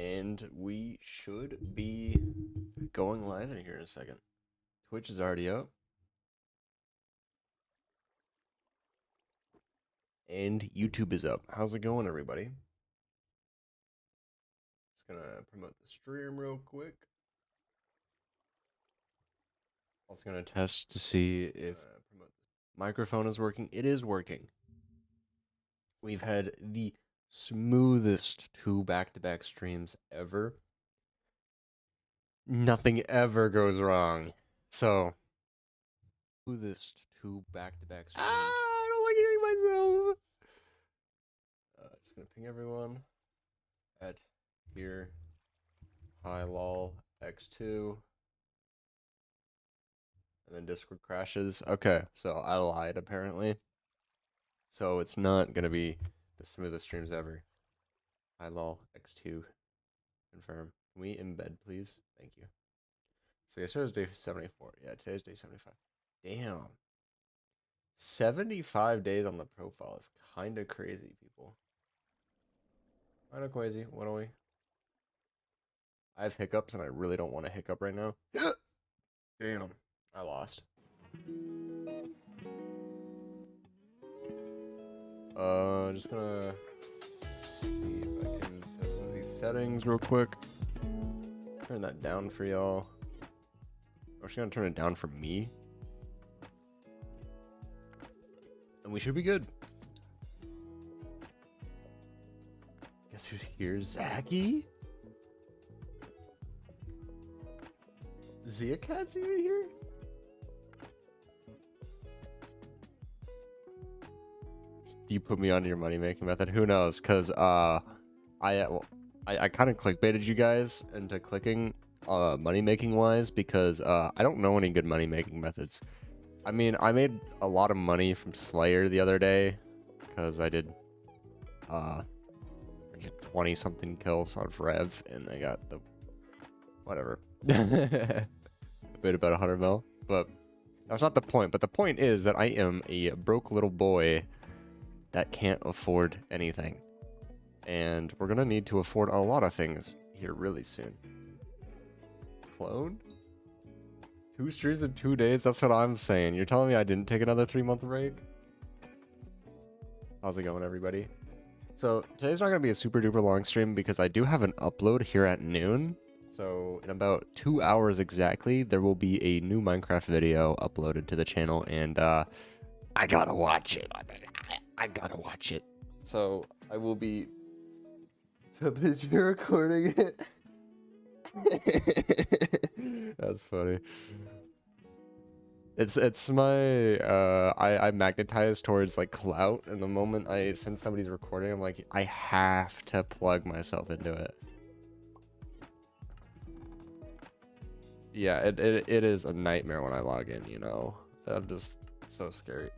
And we should be going live in here in a second. Twitch is already up. And YouTube is up. How's it going, everybody? Just gonna promote the stream real quick. Also gonna test to see if microphone is working. It is working. We've had the smoothest 2 back-to-back streams ever. Nothing ever goes wrong. So, smoothest 2 back-to-back streams. I don't like hearing myself. Just gonna ping everyone at here. Hi lol x2. And then Discord crashes. Okay, so I lied apparently. So it's not gonna be the smoothest streams ever. Hi lol x2. Confirm. Can we embed, please? Thank you. So yesterday was day 74. Yeah, today's day 75. Damn. 75 days on the profile is kind of crazy, people. Kind of crazy. What are we? I have hiccups and I really don't want to hiccup right now. Damn. I lost. Just gonna see if I can set some of these settings real quick. Turn that down for y'all. I'm actually gonna turn it down for me. And we should be good. Guess who's here? Zachy? Zia Cat's even here? Do you put me on your money making method? Who knows? Cause I kind of clickbaited you guys into clicking money making wise because I don't know any good money making methods. I mean, I made a lot of money from Slayer the other day because I did 20 something kills on Rev and I got the whatever. Made about 100 mil, but that's not the point. But the point is that I am a broke little boy that can't afford anything. And we're gonna need to afford a lot of things here really soon. Clone? 2 streams in 2 days? That's what I'm saying. You're telling me I didn't take another 3-month break? How's it going, everybody? So today's not gonna be a super duper long stream because I do have an upload here at noon. So in about 2 hours exactly, there will be a new Minecraft video uploaded to the channel, and I gotta watch it. I gotta watch it. So I will be busy recording it. That's funny. It's my I magnetize towards like clout, and the moment I send somebody's recording, I'm like, I have to plug myself into it. Yeah, it is a nightmare when I log in, you know. I'm just so scary.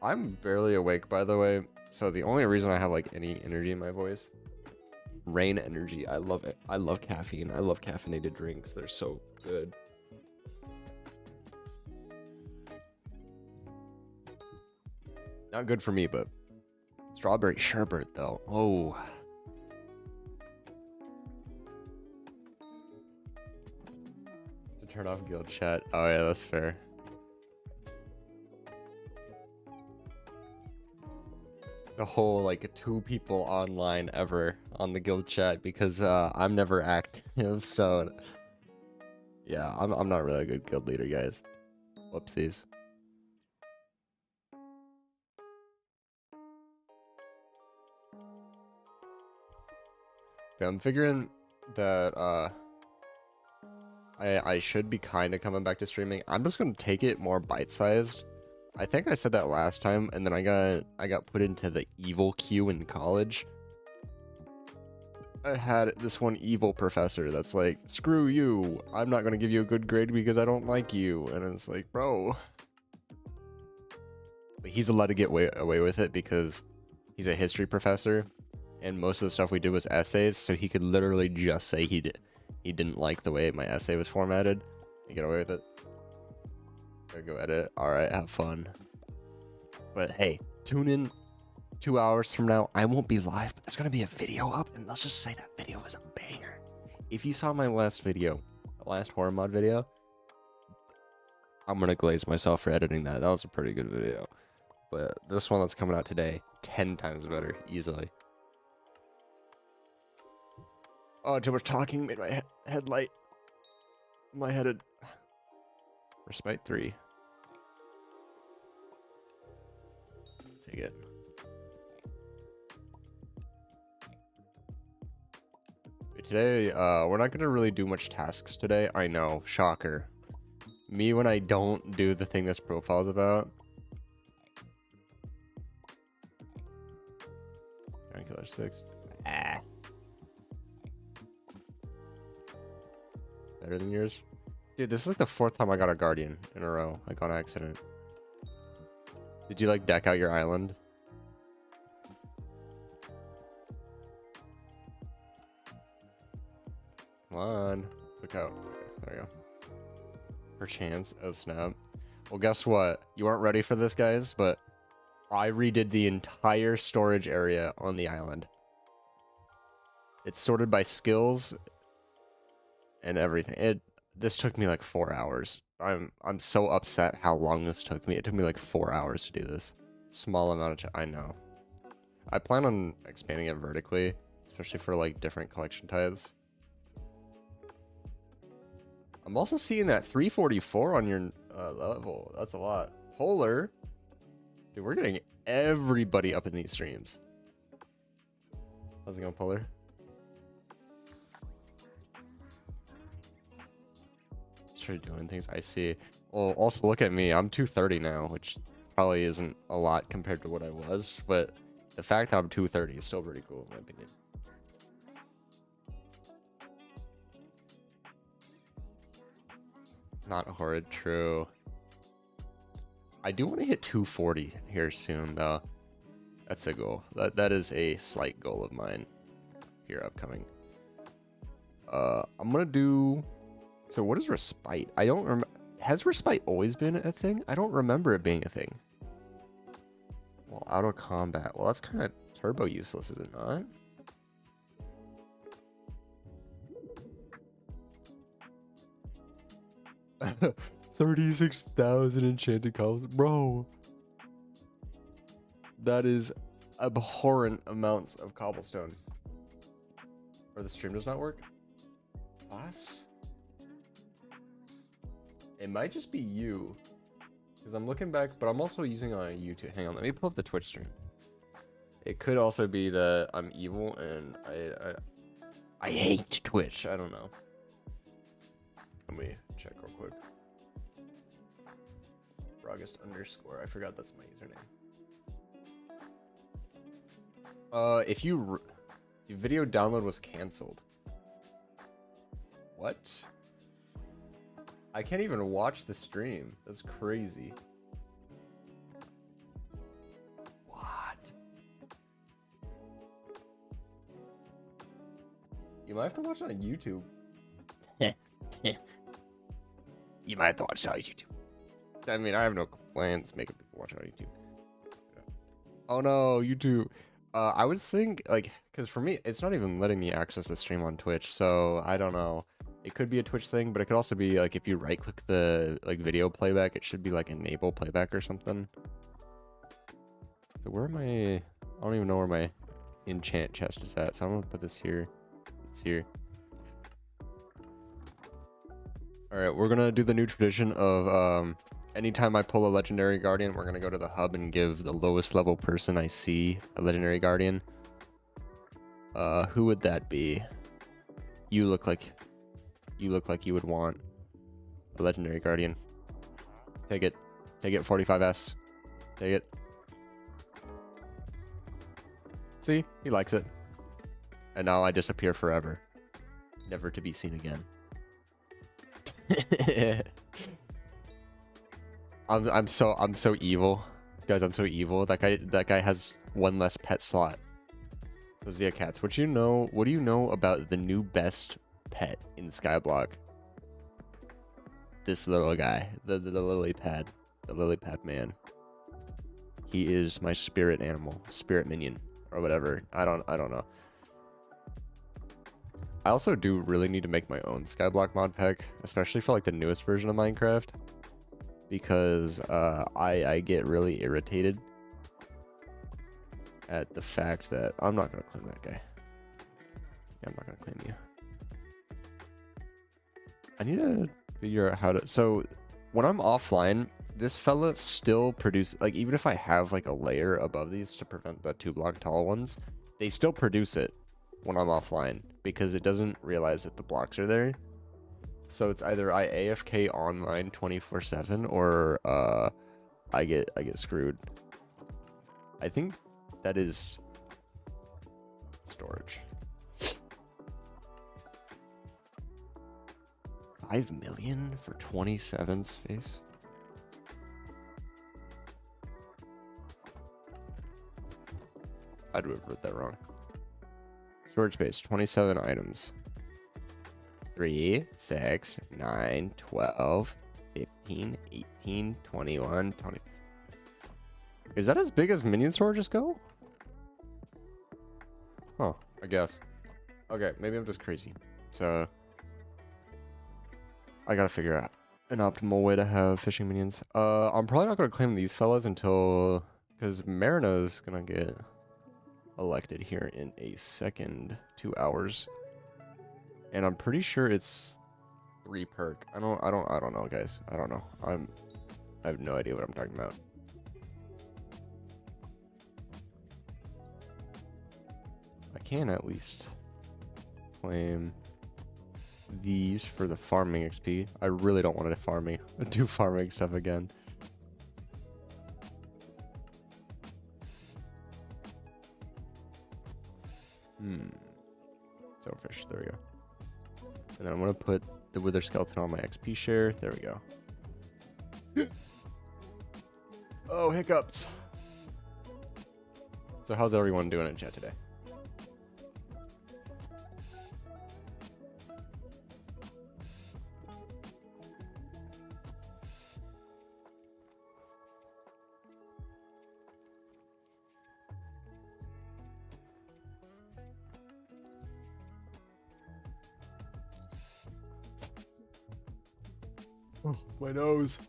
I'm barely awake, by the way, so the only reason I have like any energy in my voice, rain energy. I love it. I love caffeine. I love caffeinated drinks. They're so good. Not good for me, but strawberry sherbet though. Oh. To turn off guild chat. Oh yeah, that's fair. The whole like 2 people online ever on the guild chat because I'm never active, so yeah, I'm not really a good guild leader, guys. Whoopsies. Yeah, I'm figuring that I should be kind of coming back to streaming. I'm just gonna take it more bite-sized. I think I said that last time, and then I got put into the evil queue in college. I had this one evil professor that's like, screw you, I'm not gonna give you a good grade because I don't like you, and it's like, bro. But he's allowed to get away with it because he's a history professor, and most of the stuff we did was essays, so he could literally just say he didn't like the way my essay was formatted and get away with it. There, go edit. All right, have fun. But hey, tune in 2 hours from now, I won't be live, but there's gonna be a video up, and let's just say that video was a banger. If you saw my last video, the last horror mod video, I'm gonna glaze myself for editing that. That was a pretty good video. But this one that's coming out today, 10 times better, easily. Oh, too much talking made my head light. My headed. Respite 3. Take it. Today, we're not gonna really do much tasks today. I know, shocker. Me when I don't do the thing this profile is about. Killer 6. Ah. Better than yours? Dude, this is like the 4th time I got a guardian in a row, like on accident. Did you like deck out your island? Come on. Look out. There you go. Perchance. Oh, snap. Well, guess what? You aren't ready for this, guys, but I redid the entire storage area on the island. It's sorted by skills and everything. This took me like 4 hours. I'm so upset how long this took me. It took me like 4 hours to do this. Small amount of I know. I plan on expanding it vertically, especially for like different collection types. I'm also seeing that 344 on your level. That's a lot. Polar. Dude, we're getting everybody up in these streams. How's it going, Polar? Started doing things. I see. Well, also look at me. I'm 230 now, which probably isn't a lot compared to what I was, but the fact that I'm 230 is still pretty cool in my opinion. Not horrid, true. I do want to hit 240 here soon, though. That's a goal. That is a slight goal of mine here upcoming. I'm gonna do. So what is respite? I don't remember. Has respite always been a thing? I don't remember it being a thing. Well, auto combat. Well, that's kind of turbo useless, is it not? $36,000 enchanted cows, bro. That is abhorrent amounts of cobblestone. Or the stream does not work. Boss. It might just be you, because I'm looking back, but I'm also using on YouTube. Hang on, let me pull up the Twitch stream. It could also be that I'm evil and I hate Twitch. I don't know. Let me check real quick. Frogst _ I forgot that's my username. If your video download was canceled. What? I can't even watch the stream. That's crazy. What? You might have to watch it on YouTube. You might have to watch it on YouTube. I mean, I have no complaints making people watch it on YouTube. Oh no, YouTube. I would think, like, because for me, it's not even letting me access the stream on Twitch, so I don't know. It could be a Twitch thing, but it could also be, like, if you right-click the, like, video playback, it should be, like, enable playback or something. So where am I? I don't even know where my enchant chest is at, so I'm gonna put this here. It's here. Alright, we're gonna do the new tradition of, anytime I pull a legendary guardian, we're gonna go to the hub and give the lowest level person I see a legendary guardian. Who would that be? You look like you would want a legendary guardian. Take it. Take it, 45S. Take it. See? He likes it. And now I disappear forever. Never to be seen again. I'm so evil. Guys, I'm so evil. That guy has one less pet slot. Those are cats. What do you know about the new best pet in Skyblock? This little guy, the lily pad, the lily pad man. He is my spirit animal, spirit minion, or whatever. I don't know. I also do really need to make my own Skyblock mod pack, especially for like the newest version of Minecraft, because I get really irritated at the fact that I'm not gonna claim that guy. Yeah, I'm not gonna claim you. I need to figure out how to. So when I'm offline, this fella still produce, like, even if I have like a layer above these to prevent the 2-block tall ones, they still produce it when I'm offline because it doesn't realize that the blocks are there. So it's either I AFK online 24/7 or I get screwed. I think that is storage. 5 million for 27 space. I'd have wrote that wrong. Storage space, 27 items. 3, 6, 9, 12, 15, 18, 21, 20. Is that as big as minion storages go? Huh, I guess. Okay, maybe I'm just crazy. So I gotta figure out an optimal way to have fishing minions. I'm probably not gonna claim these fellas until, because Marina's gonna get elected here in a second, 2 hours, and I'm pretty sure it's 3 perk. I don't know, guys. I don't know. I have no idea what I'm talking about. I can at least claim these for the farming XP. I really don't want to do farming stuff again. Silverfish, there we go. And then I'm gonna put the wither skeleton on my XP share. There we go. Oh, hiccups. So how's everyone doing in chat today? Oh, my nose.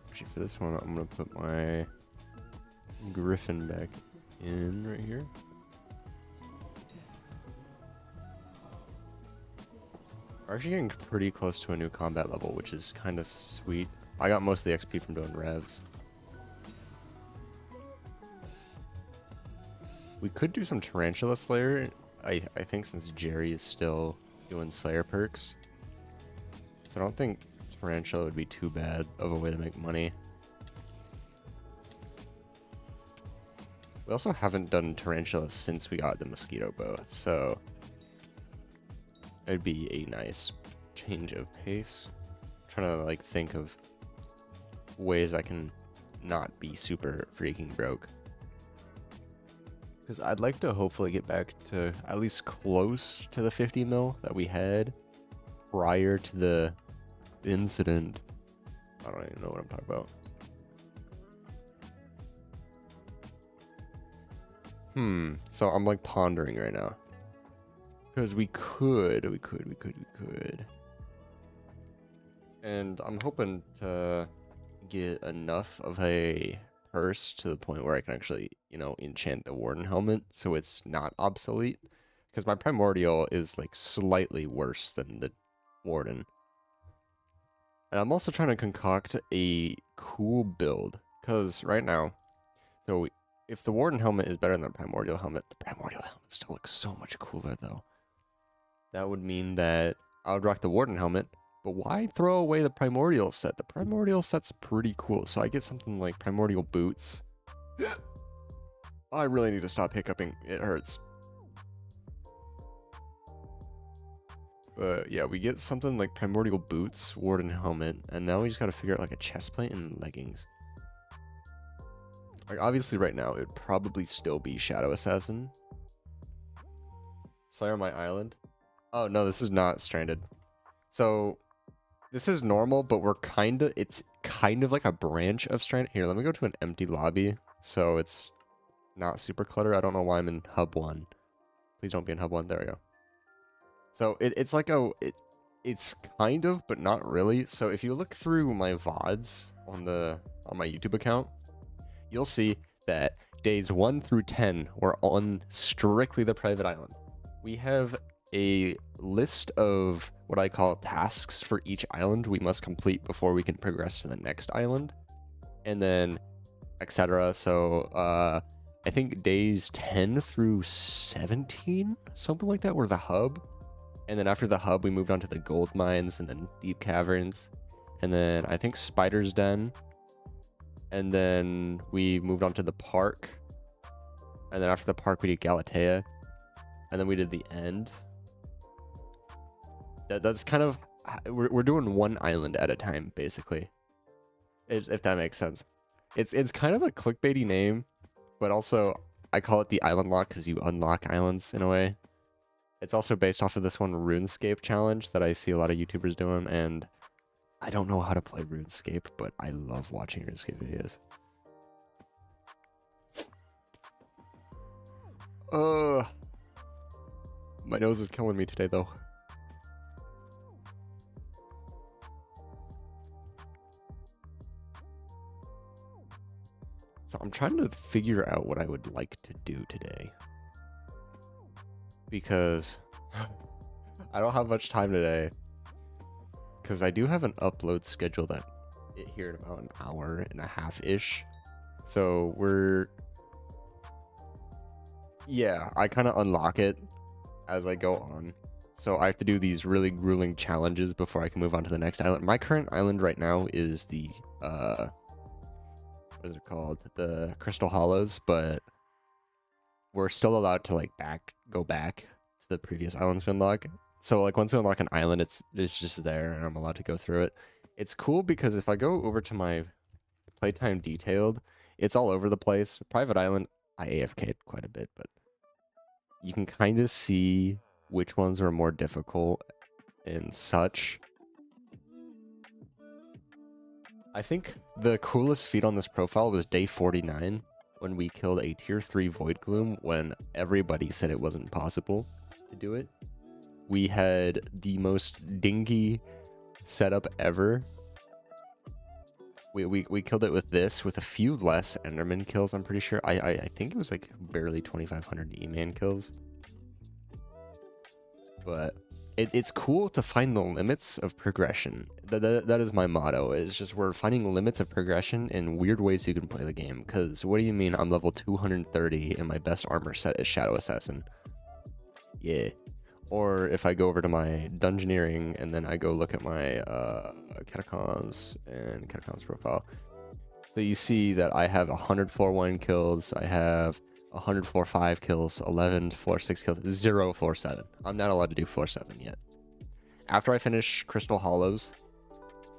Actually, for this one, I'm gonna put my griffin back in right here. We're actually getting pretty close to a new combat level, which is kind of sweet. I got most of the XP from doing revs. We could do some Tarantula Slayer, I think, since Jerry is still doing Slayer perks. So I don't think Tarantula would be too bad of a way to make money. We also haven't done Tarantula since we got the Mosquito Bow, so it'd be a nice change of pace. I'm trying to like think of ways I can not be super freaking broke. Because I'd like to hopefully get back to at least close to the 50 mil that we had prior to the incident. I don't even know what I'm talking about. So I'm like pondering right now. Because we could. And I'm hoping to get enough of a purse to the point where I can actually, you know, enchant the Warden helmet so it's not obsolete. Because my Primordial is like slightly worse than the Warden. And I'm also trying to concoct a cool build. Because right now, so if the Warden helmet is better than the Primordial helmet still looks so much cooler though. That would mean that I would rock the Warden helmet, but why throw away the Primordial set? The Primordial set's pretty cool, so I get something like Primordial boots. I really need to stop hiccuping, it hurts. But yeah, we get something like Primordial boots, Warden helmet, and now we just gotta figure out like a chest plate and leggings. Like obviously right now, it would probably still be Shadow Assassin. Slayer on my island. Oh no, this is not stranded. So this is normal, but it's kind of like a branch of stranded. Here, let me go to an empty lobby so it's not super cluttered. I don't know why I'm in hub 1. Please don't be in hub 1. There we go. So it's like it's kind of, but not really. So if you look through my VODs on my YouTube account, you'll see that days 1 through 10 were on strictly the private island. We have a list of what I call tasks for each island we must complete before we can progress to the next island, and then etc. So I think days 10 through 17, something like that, were the hub. And then after the hub, we moved on to the gold mines and then deep caverns. And then I think Spider's Den. And then we moved on to the park. And then after the park, we did Galatea. And then we did the end. That's kind of... We're doing one island at a time, basically. If that makes sense. It's kind of a clickbaity name. But also, I call it the Island-lock because you unlock islands in a way. It's also based off of this one RuneScape challenge that I see a lot of YouTubers doing, and I don't know how to play RuneScape, but I love watching RuneScape videos. My nose is killing me today, though. So I'm trying to figure out what I would like to do today. Because I don't have much time today. Because I do have an upload schedule that here in about an hour and a half-ish. So yeah, I kind of unlock it as I go on. So I have to do these really grueling challenges before I can move on to the next island. My current island right now is the, what is it called? The Crystal Hollows, but we're still allowed to like go back to the previous islands we unlock. So like once I unlock an island, it's just there and I'm allowed to go through it. It's cool because if I go over to my playtime detailed, it's all over the place. Private island, I AFK'd quite a bit, but you can kind of see which ones are more difficult and such. I think the coolest feat on this profile was day 49 when we killed a tier 3 Void Gloom when everybody said it wasn't possible to do it. We had the most dingy setup ever. We killed it with this, with a few less Enderman kills, I'm pretty sure. I think it was like barely 2,500 E-man kills. But it's cool to find the limits of progression. That is my motto. It's just we're finding limits of progression in weird ways you can play the game. Because what do you mean I'm level 230 and my best armor set is Shadow Assassin? Yeah. Or if I go over to my dungeoneering and then I go look at my catacombs and catacombs profile. So you see that I have 100 floor 1 kills. I have 100 floor 5 kills, 11 floor 6 kills, 0 floor 7. I'm not allowed to do floor 7 yet. After I finish Crystal Hollows,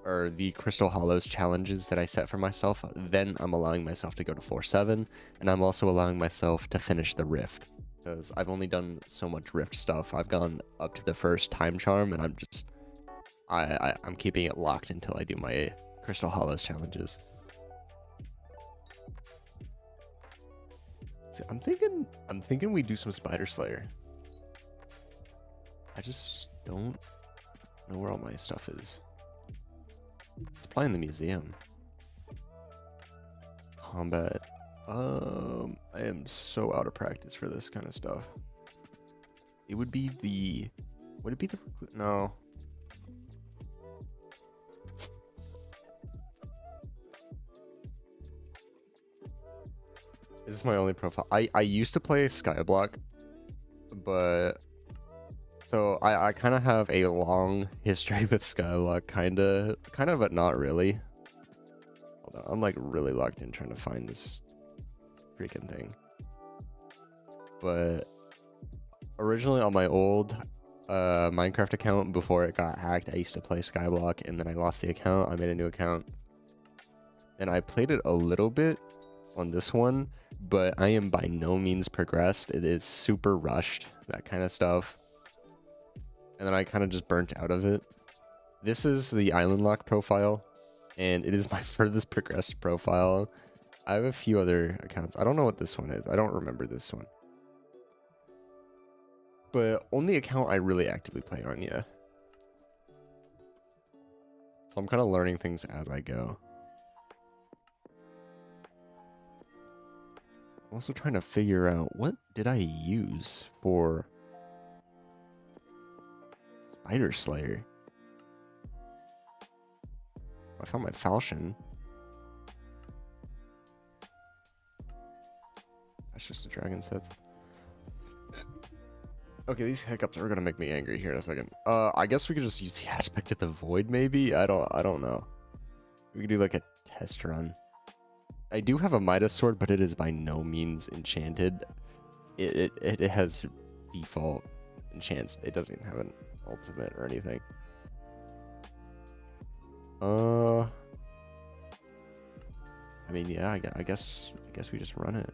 or the Crystal Hollows challenges that I set for myself, then I'm allowing myself to go to floor 7, and I'm also allowing myself to finish the Rift. Because I've only done so much Rift stuff. I've gone up to the first Time Charm, and I'm keeping it locked until I do my Crystal Hollows challenges. See, I'm thinking we do some Spider Slayer. I just don't know where all my stuff is. It's probably in the museum. Combat. I am so out of practice for this kind of stuff. It would be the... Would it be the... No. This is my only profile. I used to play Skyblock, but... So I kind of have a long history with Skyblock, kind of, but not really. Hold on, I'm like really locked in trying to find this freaking thing. But originally on my old Minecraft account before it got hacked, I used to play Skyblock, and then I lost the account. I made a new account, and I played it a little bit on this one, but I am by no means progressed. It is super rushed, that kind of stuff. and then I kind of just burnt out of it. This is the Island-lock profile, and it is my furthest progressed profile. I have a few other accounts. I don't know what this one is. I don't remember this one. But only account I really actively play on, yeah. So I'm kind of learning things as I go. I'm also trying to figure out, what did I use for Spider Slayer? I found my falchion. That's just a dragon set. Okay, these hiccups are gonna make me angry here in a second. I guess we could just use the aspect of the void, maybe? I don't know. We could do like a test run. I do have a Midas sword, but it is by no means enchanted. It has default enchants. It doesn't even have an ultimate or anything. I mean, yeah, I guess we just run it.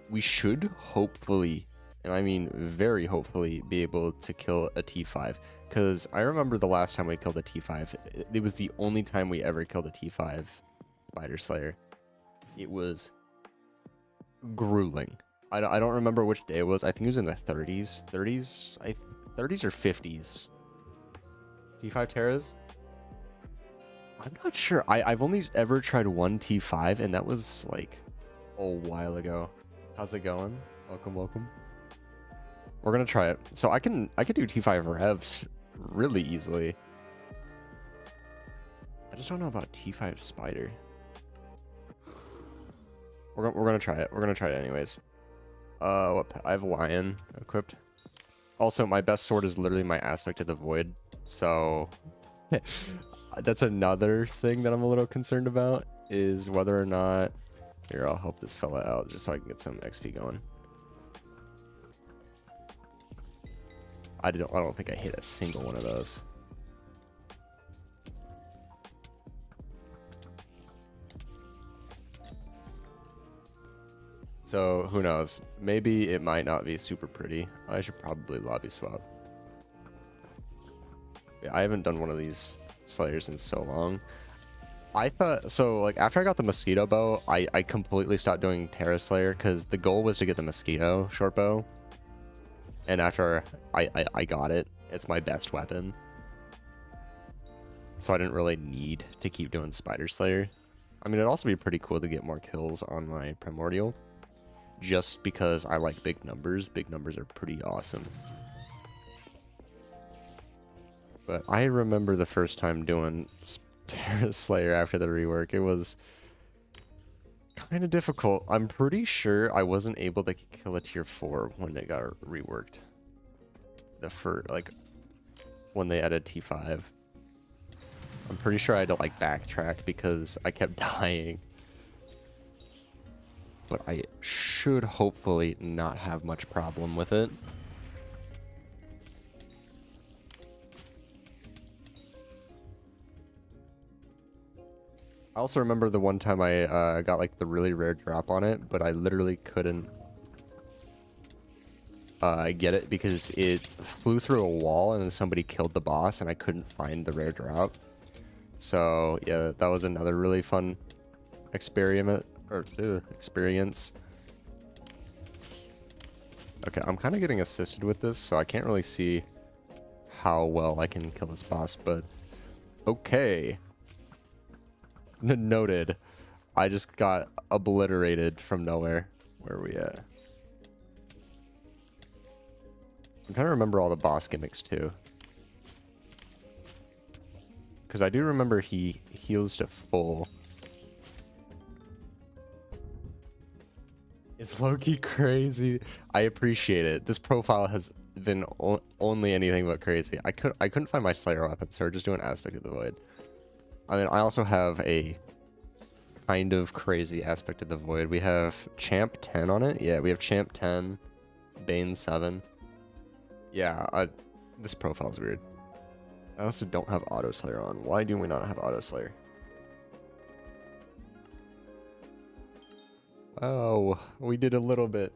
We should hopefully, and I mean very hopefully, be able to kill a T5. Because I remember the last time we killed a T5, it was the only time we ever killed a T5 Spider Slayer. It was grueling. I don't remember which day it was. I think it was in the 30s. 30s or 50s. T5 Terras? I'm not sure. I've only ever tried one T5, and that was like a while ago. How's it going? Welcome. We're gonna try it. So I could do T5 revs really easily. I just don't know about T5 Spider. We're gonna try it. We're gonna try it anyways. I have Lion equipped. Also, my best sword is literally my Aspect of the Void. So that's another thing that I'm a little concerned about, is whether or not. Here, I'll help this fella out just so I can get some XP going. I don't think I hit a single one of those. So who knows? Maybe it might not be super pretty. I should probably lobby swap. Yeah, I haven't done one of these Slayers in so long. I thought, so like after I got the mosquito bow, I completely stopped doing Terra Slayer because the goal was to get the mosquito short bow. And after I got it, it's my best weapon. So I didn't really need to keep doing Spider Slayer. I mean, it'd also be pretty cool to get more kills on my Primordial. Just because I like big numbers. Big numbers are pretty awesome. But I remember the first time doing Terra Slayer after the rework. It was kind of difficult. I'm pretty sure I wasn't able to kill a tier 4 when it got reworked. Like when they added T5. I'm pretty sure I had to like backtrack because I kept dying. But I should hopefully not have much problem with it. I also remember the one time I got like the really rare drop on it, but I literally couldn't get it because it flew through a wall and then somebody killed the boss and I couldn't find the rare drop. So yeah, that was another really fun experience. Okay, I'm kind of getting assisted with this, so I can't really see how well I can kill this boss, but okay. Noted. I just got obliterated from nowhere. Where are we at? I'm trying to remember all the boss gimmicks too. Because I do remember he heals to full. Is Loki crazy? I appreciate it. This profile has been only anything but crazy. I couldn't find my Slayer weapon, so we're just doing Aspect of the Void. I mean, I also have a kind of crazy Aspect of the Void. We have Champ 10 on it. Yeah, we have Champ 10, Bane 7. Yeah, this profile's weird. I also don't have Auto Slayer on. Why do we not have Auto Slayer? Oh, we did a little bit.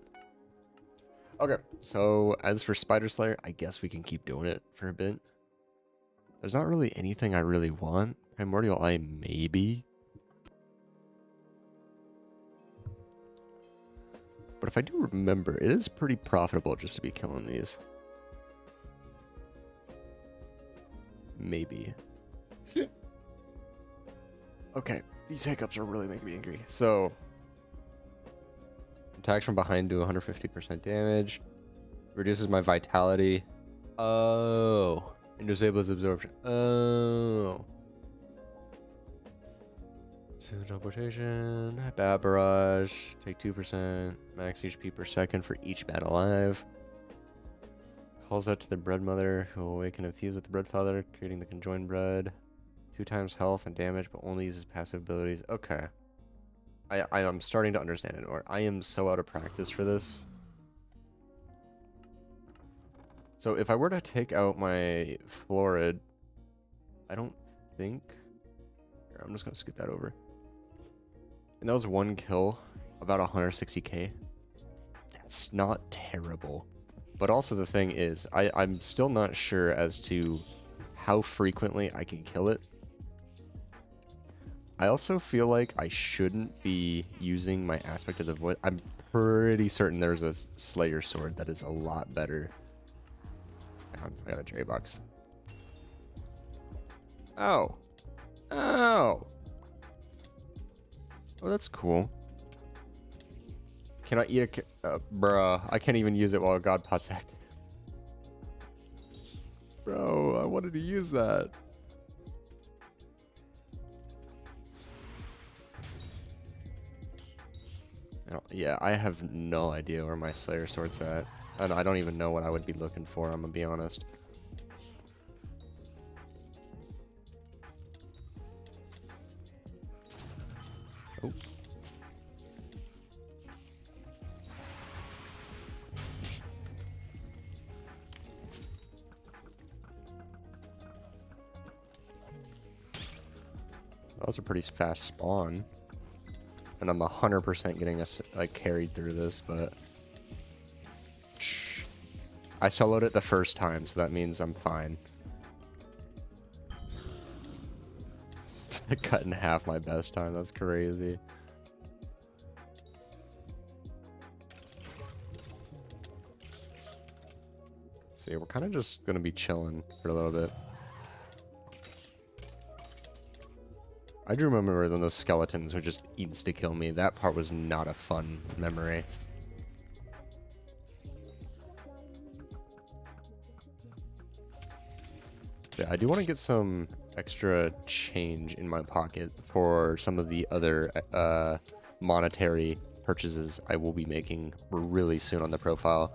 Okay, so as for Spider Slayer, I guess we can keep doing it for a bit. There's not really anything I really want. Primordial Eye, maybe. But if I do remember, it is pretty profitable just to be killing these. Maybe. Okay, these hiccups are really making me angry. So, attacks from behind do 150% damage. Reduces my vitality. Oh. And disables absorption. Oh. So teleportation. Bat barrage. Take 2%. Max HP per second for each bat alive. Calls out to the bread mother, who will awaken and fuse with the bread father, creating the conjoined bread. 2 times health and damage, but only uses passive abilities. Okay. I am starting to understand it more. I am so out of practice for this. So if I were to take out my Florid, I don't think... Here, I'm just going to scoot that over. And that was 1 kill, about 160k. That's not terrible. But also the thing is, I'm still not sure as to how frequently I can kill it. I also feel like I shouldn't be using my Aspect of the Void. I'm pretty certain there's a Slayer sword that is a lot better. I got a J box. Oh. Oh. Oh, that's cool. Can I eat a... bruh, I can't even use it while God Pot's active. Bro, I wanted to use that. Yeah, I have no idea where my Slayer sword's at. And I don't even know what I would be looking for, I'm gonna be honest. Oh. That was a pretty fast spawn. And I'm 100% getting us like carried through this, but I soloed it the first time, so that means I'm fine. I cut in half my best time. That's crazy. So yeah, we're kind of just gonna be chilling for a little bit. I do remember when those skeletons would just insta-kill me. That part was not a fun memory. Yeah, I do want to get some extra change in my pocket for some of the other monetary purchases I will be making really soon on the profile.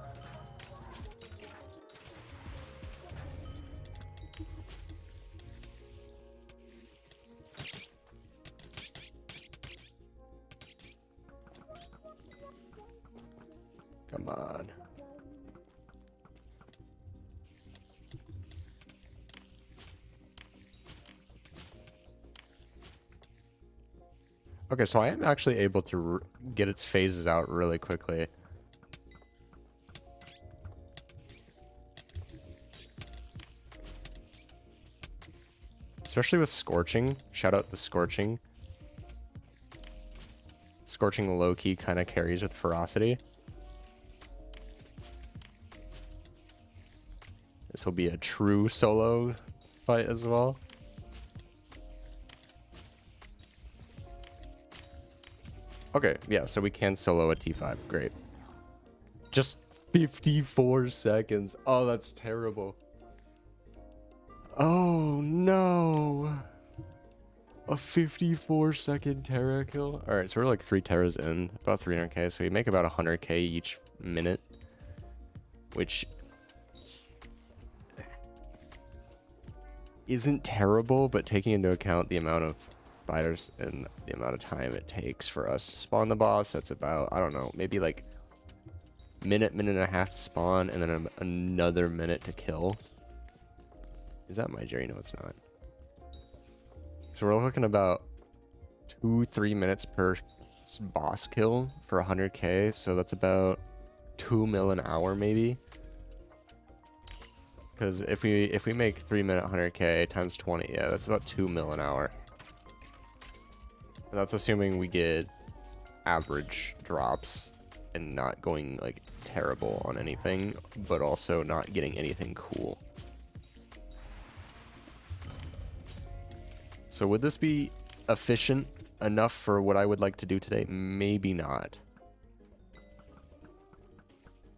Come on. Okay, so I am actually able to get its phases out really quickly. Especially with Scorching. Shout out the Scorching. Scorching low-key kind of carries with Ferocity. This will be a true solo fight as well. Okay, yeah, so we can solo a T5. Great. Just 54 seconds. Oh, that's terrible. Oh, no. A 54-second Terra kill? Alright, so we're like 3 Terras in. About 300k, so we make about 100k each minute. Which isn't terrible, but taking into account the amount of spiders and the amount of time it takes for us to spawn the boss, that's about, I don't know, maybe like minute and a half to spawn and then another minute to kill. Is that my Jerry? No, it's not. So we're looking about 2-3 minutes per boss kill for 100k, so that's about 2 mil an hour maybe. Because if we make 3-minute 100k times 20, yeah, that's about 2 mil an hour. But that's assuming we get average drops and not going like terrible on anything, but also not getting anything cool. So would this be efficient enough for what I would like to do today? Maybe not.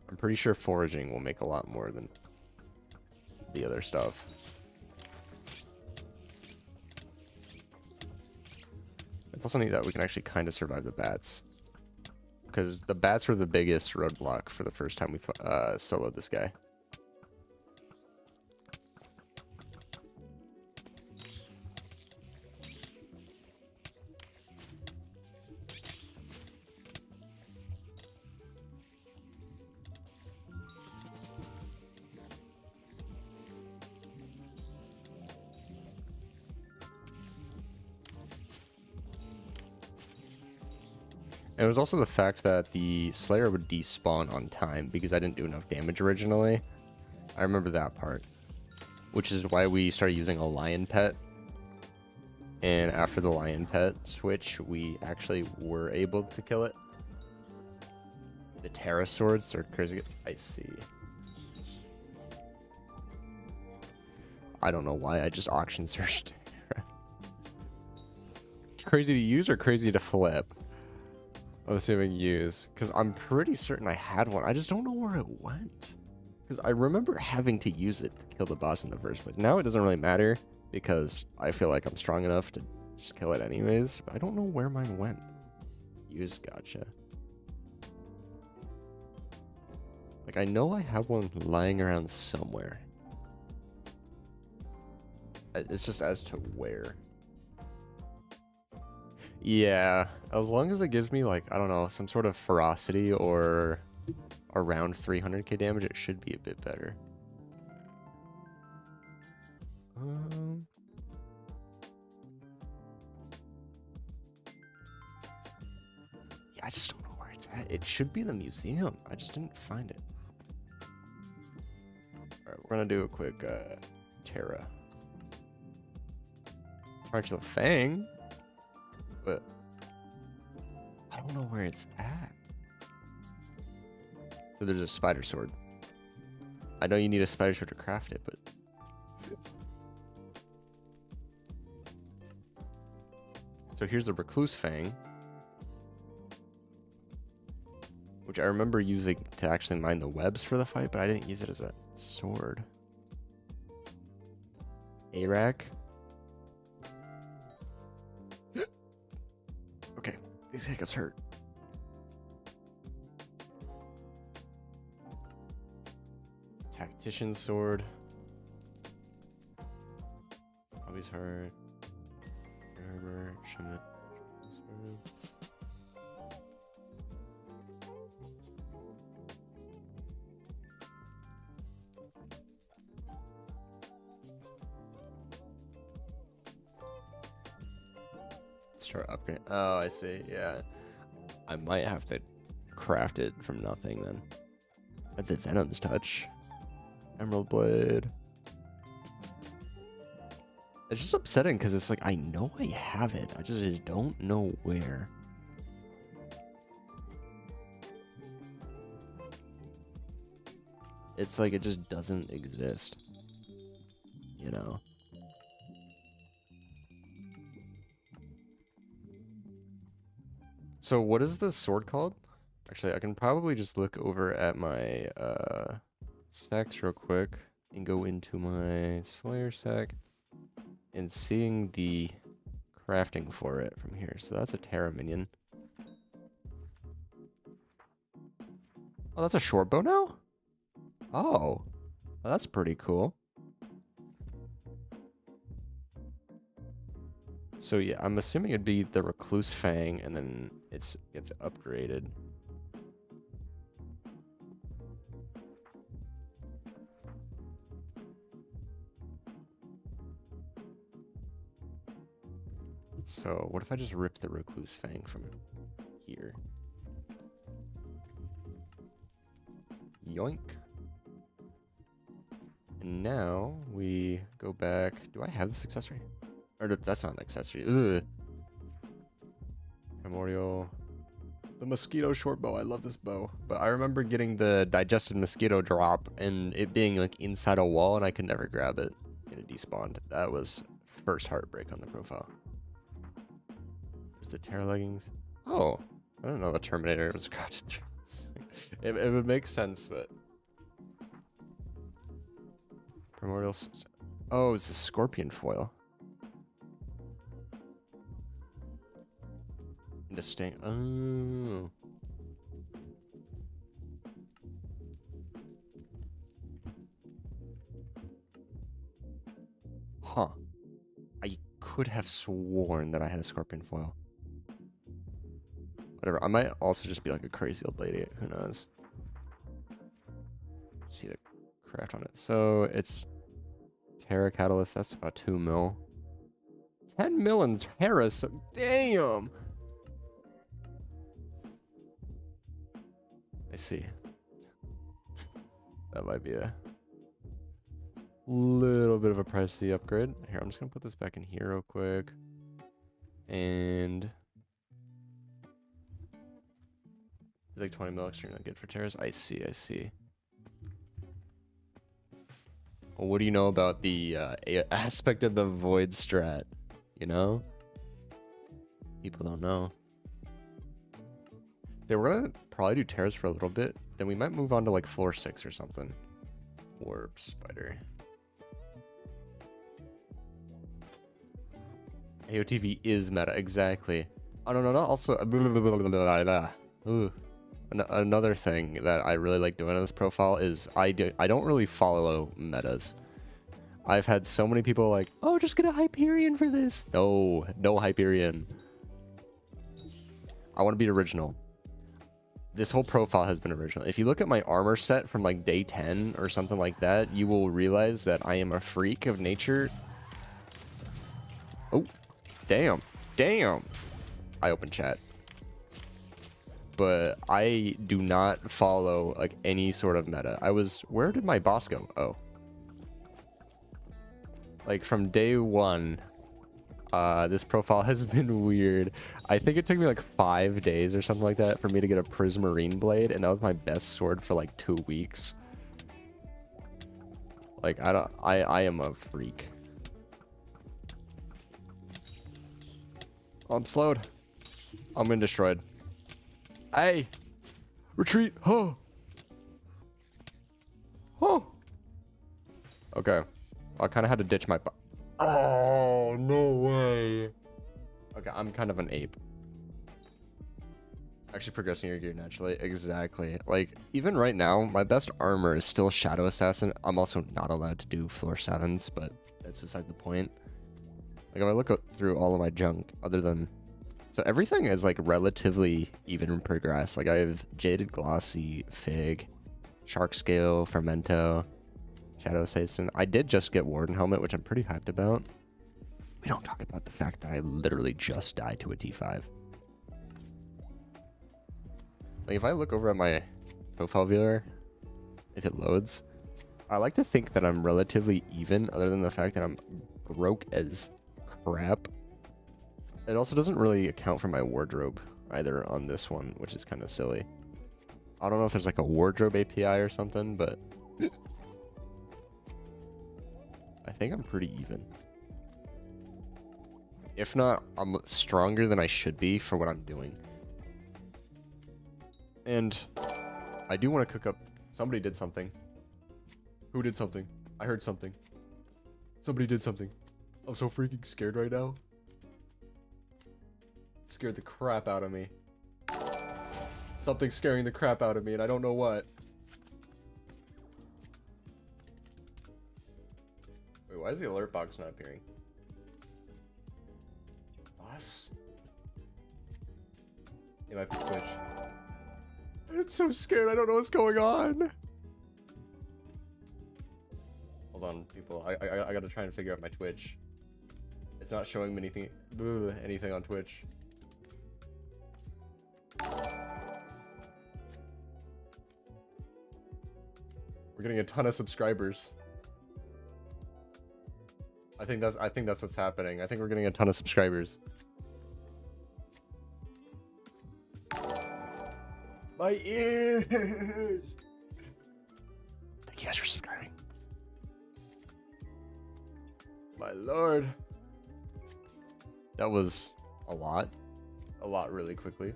I'm pretty sure foraging will make a lot more than the other stuff. It's also neat that we can actually kind of survive the bats, because the bats were the biggest roadblock for the first time we soloed this guy. And it was also the fact that the Slayer would despawn on time because I didn't do enough damage originally. I remember that part. Which is why we started using a lion pet. And after the lion pet switch, we actually were able to kill it. The Terra swords, they're crazy. I see. I don't know why I just auction searched. Crazy to use or crazy to flip? I'm assuming use, because I'm pretty certain I had one. I just don't know where it went. Because I remember having to use it to kill the boss in the first place. Now it doesn't really matter, because I feel like I'm strong enough to just kill it anyways. But I don't know where mine went. Use, gotcha. Like, I know I have one lying around somewhere. It's just as to where. Yeah, as long as it gives me, like, I don't know, some sort of ferocity or around 300k damage, it should be a bit better. Yeah, I just don't know where it's at. It should be in the museum. I just didn't find it. Alright, we're gonna do a quick Terra. Tarantula Fang? But I don't know where it's at. So there's a spider sword. I know you need a spider sword to craft it, but so here's the recluse fang, which I remember using to actually mine the webs for the fight, but I didn't use it as a sword. Arak. Okay, these hiccups hurt. Tactician's sword. Always hurt. Remember, Shimlet. Start upgrading. Oh, I see. Yeah, I might have to craft it from nothing then. At the Venom's touch. Emerald blade. It's just upsetting because it's like I know I have it. I just don't know where. It's like it just doesn't exist. You know. So what is the sword called? Actually, I can probably just look over at my stacks real quick and go into my Slayer stack and seeing the crafting for it from here. So that's a Terra minion. Oh, that's a short bow now? Oh, well, that's pretty cool. So yeah, I'm assuming it'd be the Recluse Fang and then it's upgraded. So what if I just rip the Recluse Fang from here? Yoink. And now we go back. Do I have this accessory? Or that's not an accessory. Ugh. Primordial. The mosquito short bow. I love this bow. But I remember getting the digested mosquito drop and it being like inside a wall and I could never grab it. And it despawned. That was first heartbreak on the profile. There's the Terra leggings. Oh, I don't know the Terminator was scratched. It would make sense, but primordial. Oh, it's a scorpion foil. Distinct. Oh. Huh. I could have sworn that I had a scorpion foil. Whatever. I might also just be like a crazy old lady. Who knows? See the craft on it. So it's Terra Catalyst. That's about 2 mil. 10 mil in Terra. So damn. I see. That might be a little bit of a pricey upgrade. Here, I'm just gonna put this back in here real quick. And it's like 20 mil extra, not good for Terras. I see, I see. Well, what do you know about the aspect of the void strat? You know? People don't know. Yeah, we're gonna probably do Terras for a little bit. Then we might move on to like floor 6 or something. Warp spider. AOTV is meta, exactly. Oh no, not also. Ooh. Another thing that I really like doing on this profile is I don't really follow metas. I've had so many people like, oh, just get a Hyperion for this. No Hyperion. I want to be original. This whole profile has been original. If you look at my armor set from like day 10 or something like that, you will realize that I am a freak of nature. Oh, damn. I open chat. But I do not follow like any sort of meta. Where did my boss go? Oh. Like from day 1, this profile has been weird. I think it took me like 5 days or something like that for me to get a Prismarine blade, and that was my best sword for like 2 weeks. Like I am a freak. Oh, I'm slowed. I'm getting destroyed. Hey! Retreat! Oh! Okay. I kind of had to ditch my... Oh, no way. Okay, I'm kind of an ape. Actually progressing your gear naturally. Exactly. Like, even right now, my best armor is still Shadow Assassin. I'm also not allowed to do floor 7s, but that's beside the point. Like, if I look through all of my junk, other than... So everything is, like, relatively even progressed. Like, I have Jaded Glossy, Fig, Shark Scale, Fermento, Shadow Assassin. I did just get Warden Helmet, which I'm pretty hyped about. We don't talk about the fact that I literally just died to a T5. Like, if I look over at my profile viewer, if it loads, I like to think that I'm relatively even, other than the fact that I'm broke as crap. It also doesn't really account for my wardrobe either on this one, which is kind of silly. I don't know if there's like a wardrobe API or something, but I think I'm pretty even. If not, I'm stronger than I should be for what I'm doing. And I do want to cook up. Somebody did something. Who did something? I heard something. Somebody did something. I'm so freaking scared right now. It scared the crap out of me. Something's scaring the crap out of me, and I don't know what. Wait, why is the alert box not appearing? Boss? It might be Twitch. I'm so scared, I don't know what's going on. Hold on, people. I gotta try and figure out my Twitch. It's not showing me anything on Twitch. We're getting a ton of subscribers. I think that's what's happening. I think we're getting a ton of subscribers. My ears! Thank you guys for subscribing. My lord. That was a lot. A lot really quickly.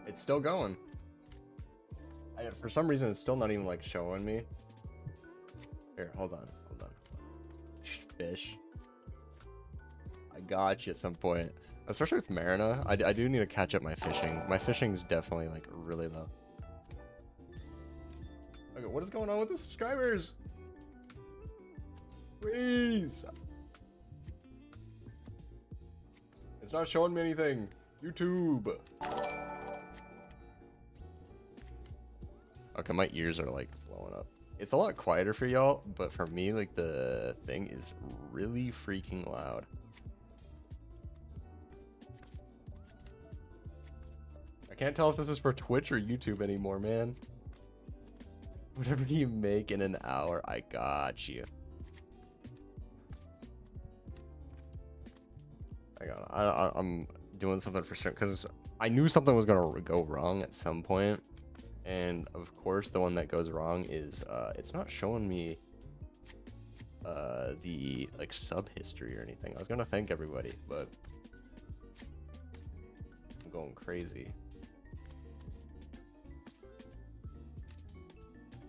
It's still going. For some reason, it's still not even like showing me. Here, hold on. Fish. I got you at some point. Especially with Marina, I do need to catch up my fishing. My fishing's definitely like really low. Okay, what is going on with the subscribers? Please. It's not showing me anything. YouTube. Okay, my ears are like blowing up. It's a lot quieter for y'all, but for me, like the thing is really freaking loud. I can't tell if this is for Twitch or YouTube anymore, man. Whatever you make in an hour, I got you. Hang on, I'm doing something for certain because I knew something was gonna go wrong at some point, and of course the one that goes wrong is it's not showing me the like sub history or anything. I was gonna thank everybody, but I'm going crazy.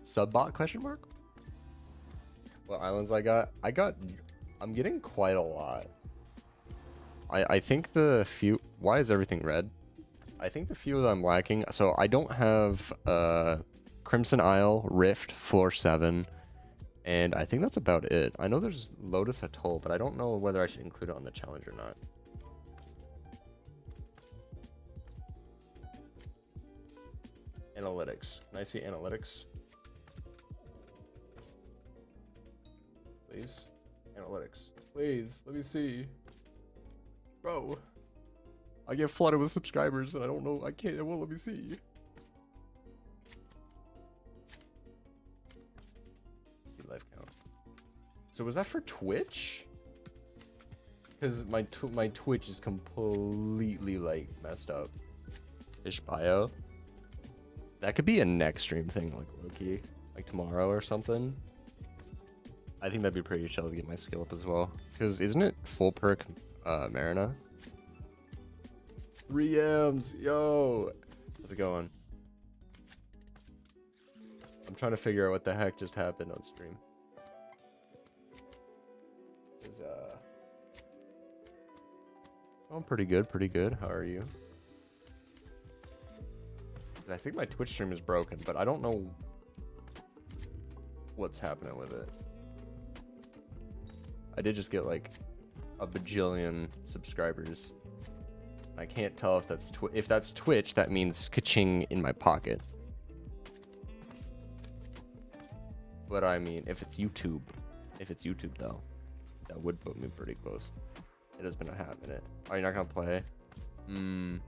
Subbot question mark? What islands I got? I'm getting quite a lot. I think the few, why is everything red? I think the few that I'm lacking, so I don't have Crimson Isle, Rift, Floor 7, and I think that's about it. I know there's Lotus Atoll, but I don't know whether I should include it on the challenge or not. Analytics. Can I see analytics? Please? Analytics. Please, let me see. Bro, I get flooded with subscribers and I don't know, it won't let me see. See life count. So was that for Twitch? Because my Twitch is completely like messed up. Fish bio. That could be a next stream thing, like low-key, like tomorrow or something. I think that'd be pretty chill to get my skill up as well. Because isn't it full perk Marina? 3 M's, yo! How's it going? I'm trying to figure out what the heck just happened on stream. Is going pretty good, pretty good. How are you? I think my Twitch stream is broken, but I don't know what's happening with it. I did just get like a bajillion subscribers. I can't tell if that's Twitch. That means ka-ching in my pocket. But I mean, if it's YouTube though, that would put me pretty close. It has been a half minute. Are you not gonna play? You're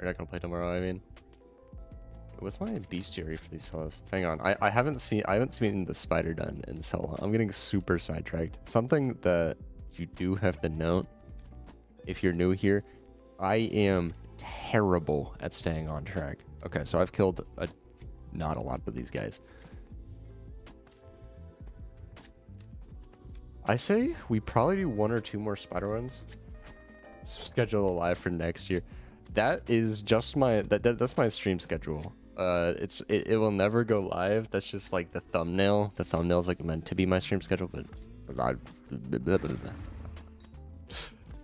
not gonna play tomorrow, I mean. What's my bestiary for these fellas? Hang on, I haven't seen the spider done in so long. I'm getting super sidetracked. Something that you do have to note, if you're new here, I am terrible at staying on track. Okay, so I've killed not a lot of these guys. I say we probably do 1 or 2 more spider runs. Schedule a live for next year. That is just my that's my stream schedule. It will never go live. That's just like the thumbnail. The thumbnail's like meant to be my stream schedule, but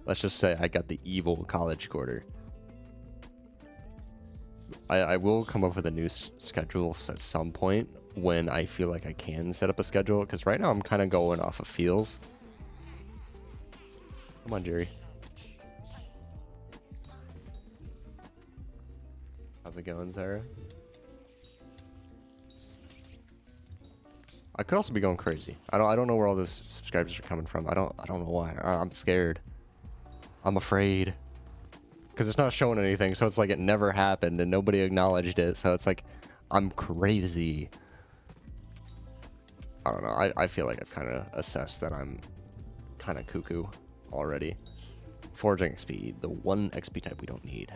let's just say I got the evil college quarter. I will come up with a new schedule at some point when I feel like I can set up a schedule, because right now I'm kind of going off of feels. Come on, Jerry. How's it going, Sarah? I could also be going crazy. I don't know where all those subscribers are coming from. I don't know why. I'm scared. I'm afraid. because it's not showing anything. So it's like it never happened and nobody acknowledged it. So it's like, I'm crazy. I don't know. I feel like I've kind of assessed that I'm kind of cuckoo already. Foraging XP, the one XP type we don't need.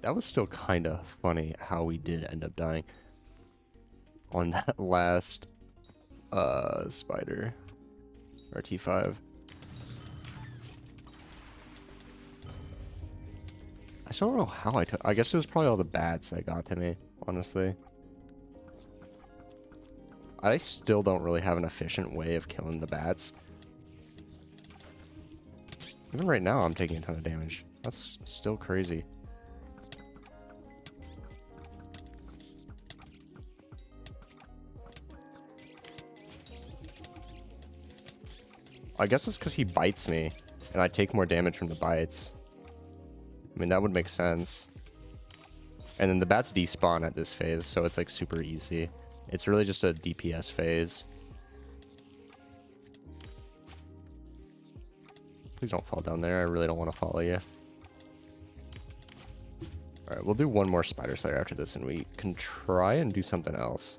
That was still kind of funny how we did end up dying on that last spider, or T5. I still don't know how I took. I guess it was probably all the bats that got to me, honestly. I still don't really have an efficient way of killing the bats. Even right now, I'm taking a ton of damage. That's still crazy. I guess it's because he bites me, and I take more damage from the bites. I mean, that would make sense. And then the bats despawn at this phase, so it's like super easy. It's really just a DPS phase. Please don't fall down there. I really don't want to follow you. Alright, we'll do one more spider slayer after this, and we can try and do something else.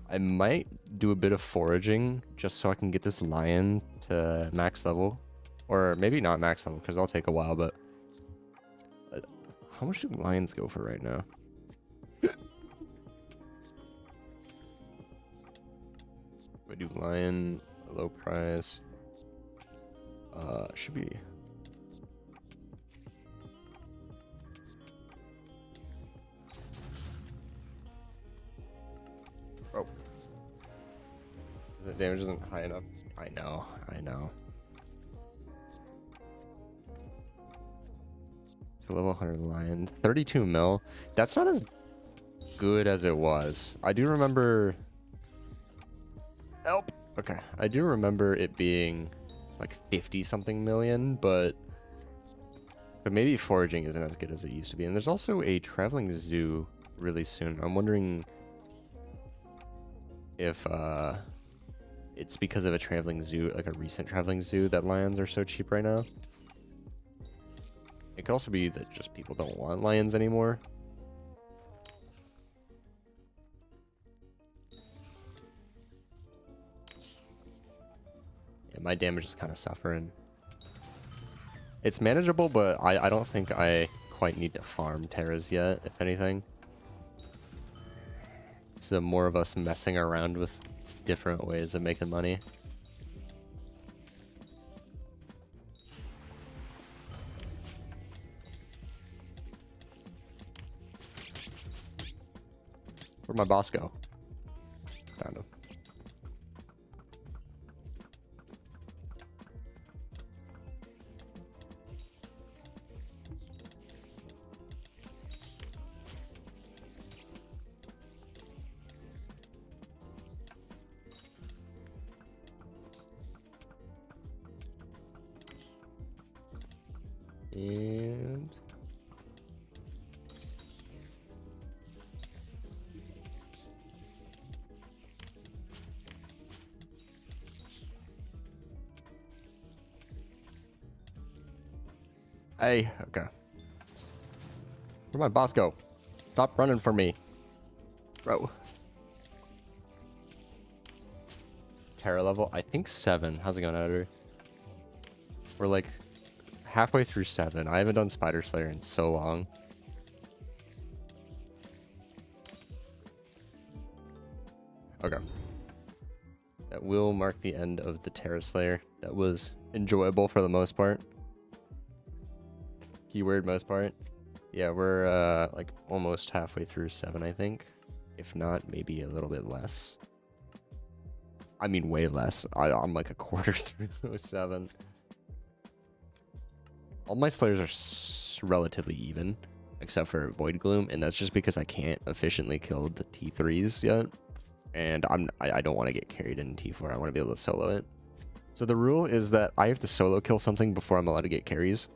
I might do a bit of foraging just so I can get this lion to max level. Or maybe not max level, because that'll take a while, but... how much do lions go for right now? We do lion, low price. Should be... oh. The damage isn't high enough. I know. So level 100 lion. 32 mil. That's not as good as it was. I do remember... help! Okay. I do remember it being like 50 something million, but maybe foraging isn't as good as it used to be. And there's also a traveling zoo really soon. I'm wondering if it's because of a traveling zoo, like a recent traveling zoo, that lions are so cheap right now. It could also be that just people don't want lions anymore. Yeah, my damage is kind of suffering. It's manageable, but I don't think I quite need to farm terras yet, if anything. So more of us messing around with different ways of making money. Where'd my boss go? Found him. And hey, okay. Where'd my boss go? Stop running for me, bro. Terra level, I think 7. How's it going, Editor? We're like halfway through 7. I haven't done Spider Slayer in so long. Okay. That will mark the end of the Terra Slayer. That was enjoyable for the most part. Keyword most part. Yeah, we're like almost halfway through 7, I think. If not, maybe a little bit less. I mean, way less. I'm like a quarter through 7. All my slayers are relatively even, except for Void Gloom, and that's just because I can't efficiently kill the T3s yet, and I don't want to get carried in T4. I want to be able to solo it. So the rule is that I have to solo kill something before I'm allowed to get carries.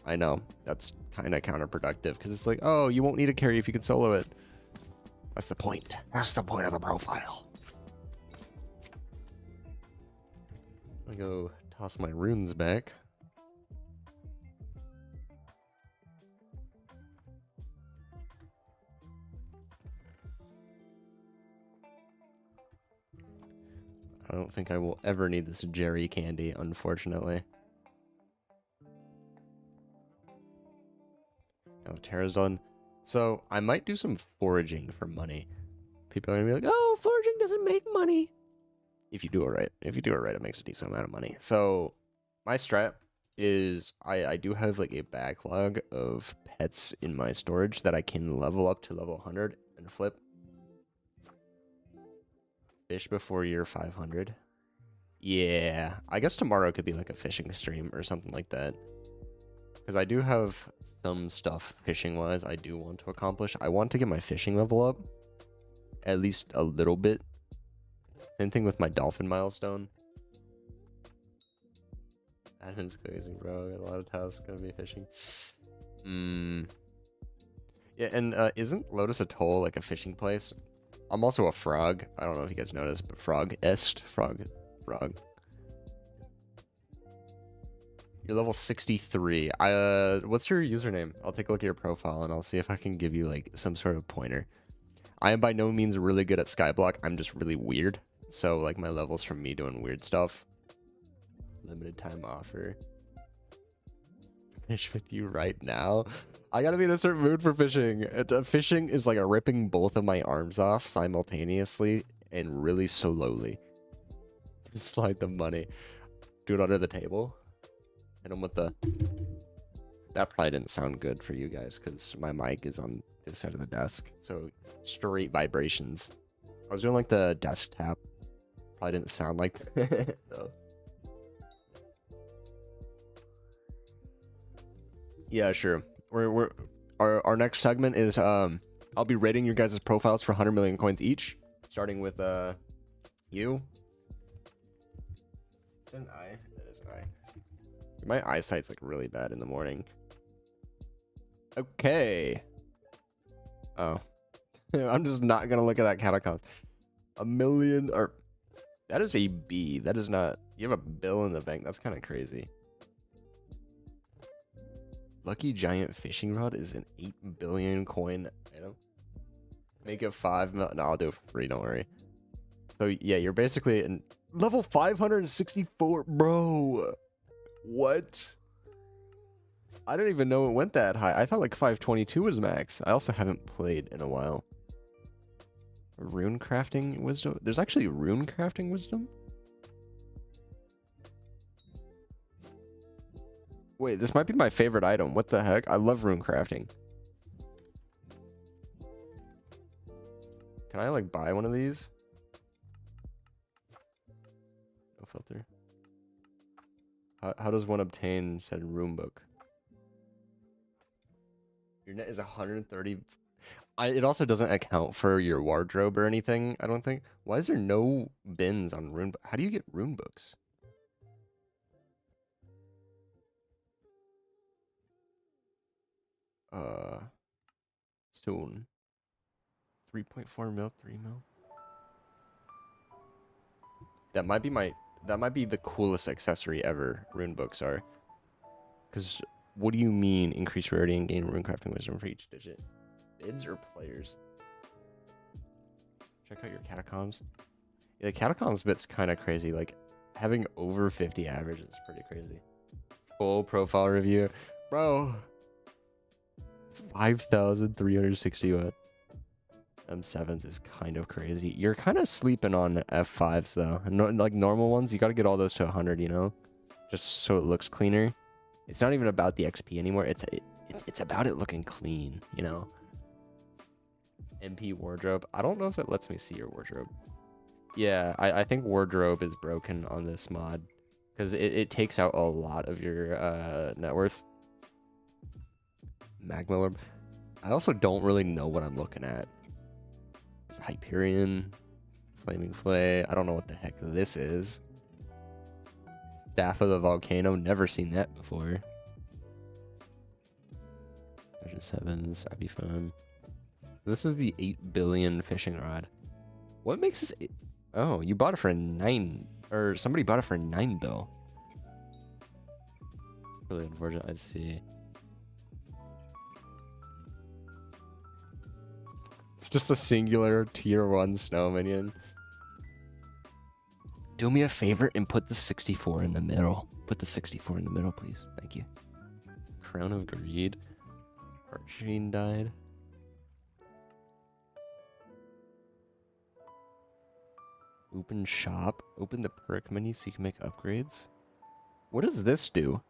I know. That's kind of counterproductive because it's like, oh, you won't need a carry if you can solo it. That's the point. That's the point of the profile. I'll go toss my runes back. I don't think I will ever need this Jerry candy, unfortunately. Oh, Terra's done. So I might do some foraging for money. People are gonna be like, oh, foraging doesn't make money. If you do it right. If you do it right, it makes a decent amount of money. So my strat is I do have like a backlog of pets in my storage that I can level up to level 100 and flip. Fish before year 500. Yeah, I guess tomorrow could be like a fishing stream or something like that. Because I do have some stuff fishing-wise I do want to accomplish. I want to get my fishing level up. At least a little bit. Same thing with my dolphin milestone. Admin's crazy, bro. Got a lot of tasks gonna be fishing. Yeah, and isn't Lotus Atoll like a fishing place? I'm also a frog. I don't know if you guys noticed, but frog. You're level 63. What's your username? I'll take a look at your profile and I'll see if I can give you like some sort of pointer. I am by no means really good at Skyblock. I'm just really weird. So like my levels from me doing weird stuff. Limited time offer. Fish with you right now. I gotta be in a certain mood for fishing. Fishing is like ripping both of my arms off simultaneously and really slowly. Slide the money. Do it under the table. Hit him with the... That probably didn't sound good for you guys because my mic is on this side of the desk. So straight vibrations. I was doing like the desk tap. Probably didn't sound like that. No. Yeah, sure. Our next segment is I'll be rating your guys' profiles for 100 million coins each, starting with you. It's an I. That is an I. My eyesight's like really bad in the morning. Okay. Oh. I'm just not gonna look at that catacombs. A million or that is a B. That is not. You have a bill in the bank. That's kind of crazy. Lucky giant fishing rod is an 8 billion coin item. Make it 5 mil. No, I'll do it for free. Don't worry. So yeah, you're basically in level 564, bro. What? I didn't even know it went that high. I thought like 522 was max. I also haven't played in a while. Rune crafting wisdom. There's actually rune crafting wisdom. Wait, this might be my favorite item. What the heck? I love rune crafting. Can I like buy one of these? No filter. How does one obtain said rune book? Your net is 130. It also doesn't account for your wardrobe or anything, I don't think. Why is there no bins on rune? How do you get rune books? Soon. 3.4 mil, 3 mil. That might be the coolest accessory ever. Rune books are. Because what do you mean increase rarity and gain rune crafting wisdom for each digit? Bids or players? Check out your catacombs. Yeah, the catacombs bit's kind of crazy. Like having over 50 average is pretty crazy. Full profile review, bro. 5,361. M7s is kind of crazy. You're kind of sleeping on F5s though. No, like normal ones, you got to get all those to 100, you know, just so it looks cleaner. It's not even about the XP anymore. It's about it looking clean, you know. MP wardrobe. I don't know if it lets me see your wardrobe. Yeah, I think wardrobe is broken on this mod because it takes out a lot of your net worth. Magma orb. I also don't really know what I'm looking at. It's Hyperion, Flaming Flay. I don't know what the heck this is. Staff of the Volcano. Never seen that before. Version 7s, that'd be fun. This is the 8 billion fishing rod. What makes this? Oh, you bought it for 9, or somebody bought it for 9 bill. Really unfortunate. I'd see. It's just a singular tier 1 snow minion. Do me a favor and put the 64 in the middle. Put the 64 in the middle, please. Thank you. Crown of Greed. Archane died. Open shop. Open the perk menu so you can make upgrades. What does this do?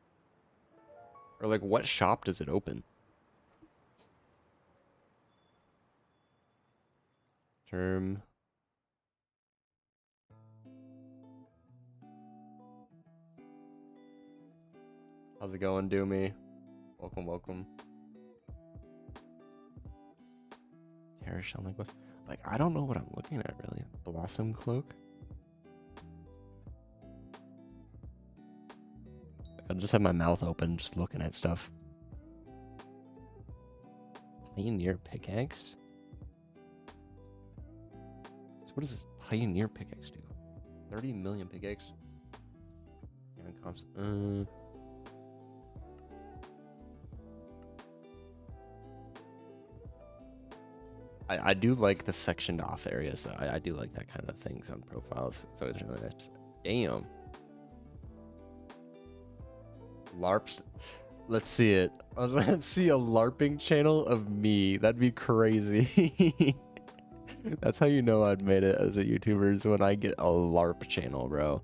Or like, what shop does it open? Term. How's it going, Doomy? Welcome, welcome. Terror shell necklace. Like, I don't know what I'm looking at, really. Blossom cloak? I just have my mouth open, just looking at stuff. Pioneer pickaxe? So what does Pioneer pickaxe do? 30 million pickaxe? I do like the sectioned off areas though. I do like that kind of things on profiles. It's always really nice. Damn. LARPs. Let's see it. Let's see a LARPing channel of me. That'd be crazy. That's how you know I'd made it as a YouTuber, is when I get a LARP channel, bro.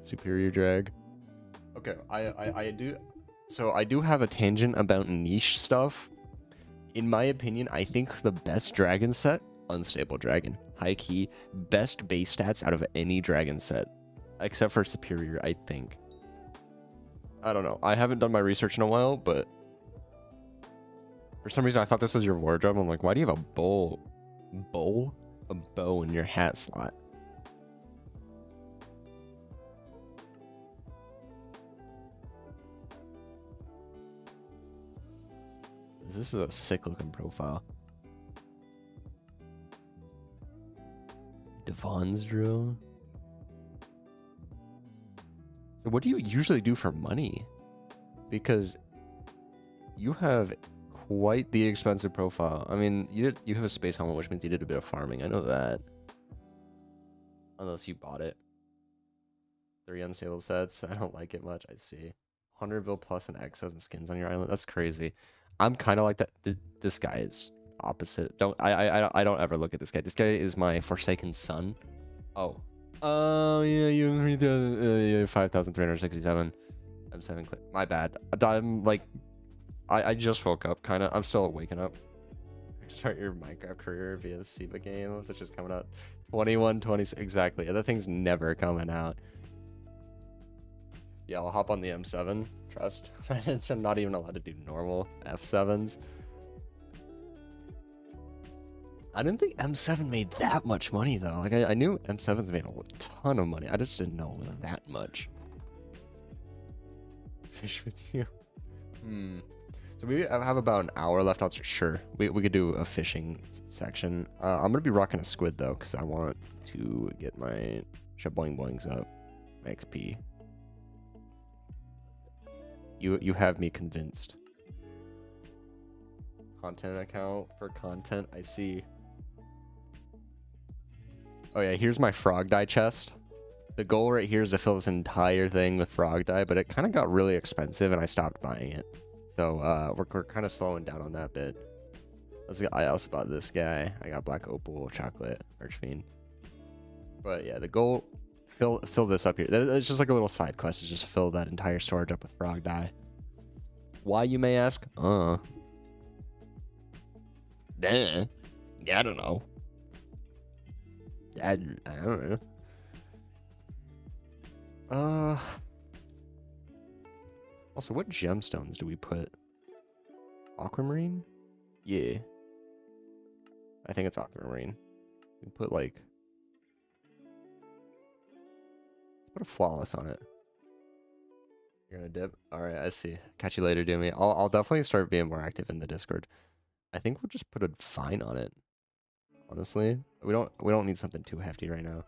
Superior drag. Okay, I do. So I do have a tangent about niche stuff. In my opinion, I think the best dragon set, Unstable Dragon. High key, best base stats out of any dragon set. Except for Superior, I think. I don't know. I haven't done my research in a while, but for some reason I thought this was your wardrobe. I'm like, why do you have a bowl? Bowl? A bow in your hat slot. This is a sick looking profile. Devon's drill. So what do you usually do for money? Because you have quite the expensive profile. I mean, you have a space helmet, which means you did a bit of farming. I know that. Unless you bought it. 3 unstable sets. I don't like it much. I see. 100 bill plus and exos and skins on your island. That's crazy. I'm kind of like that. This guy is opposite. I don't ever look at this guy. This guy is my Forsaken son. Oh. Oh, yeah, you 5,367. M7 clip. My bad. I'm like, I just woke up, kind of. I'm still waking up. Start your Minecraft career via the SIBA game, which is coming out 21-26. Exactly. Other things never coming out. Yeah, I'll hop on the M7. Trust. I'm not even allowed to do normal F7s. I didn't think M7 made that much money though. Like I knew M7s made a ton of money. I just didn't know that much. Fish with you. So we have about an hour left. Sure, we could do a fishing section. I'm gonna be rocking a squid though, because I want to get my boing boings up, my XP. You have me convinced. Content account for content. I see. Oh yeah, here's my frog dye chest. The goal right here is to fill this entire thing with frog dye, but it kind of got really expensive and I stopped buying it. So we're kind of slowing down on that bit. I also bought this guy. I got black opal, chocolate, archfiend. But yeah, the goal, fill this up here. It's just like a little side quest. Is just fill that entire storage up with frog dye. Why, you may ask? Yeah, I don't know. I don't know. Also, what gemstones do we put? Aquamarine? Yeah. I think it's aquamarine. We put like... Let's put a flawless on it. You're gonna dip? Alright, I see. Catch you later, Doomy. I'll definitely start being more active in the Discord. I think we'll just put a fine on it. Honestly. We don't need something too hefty right now.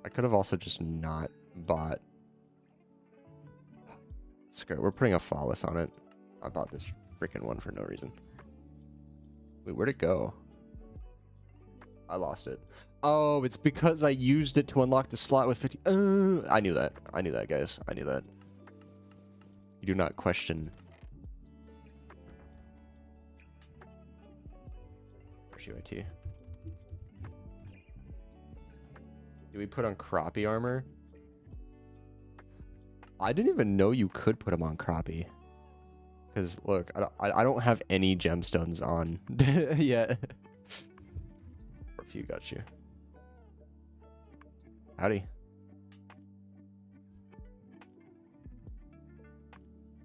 I could have also just not bought. Screw it, we're putting a flawless on it. I bought this freaking one for no reason. Wait, where'd it go? I lost it. Oh, it's because I used it to unlock the slot with 50. I knew that. I knew that, guys. I knew that. You do not question. IT. Do we put on crappie armor? I didn't even know you could put them on crappie. Because look, I don't have any gemstones on yet. Or if you got you. Howdy.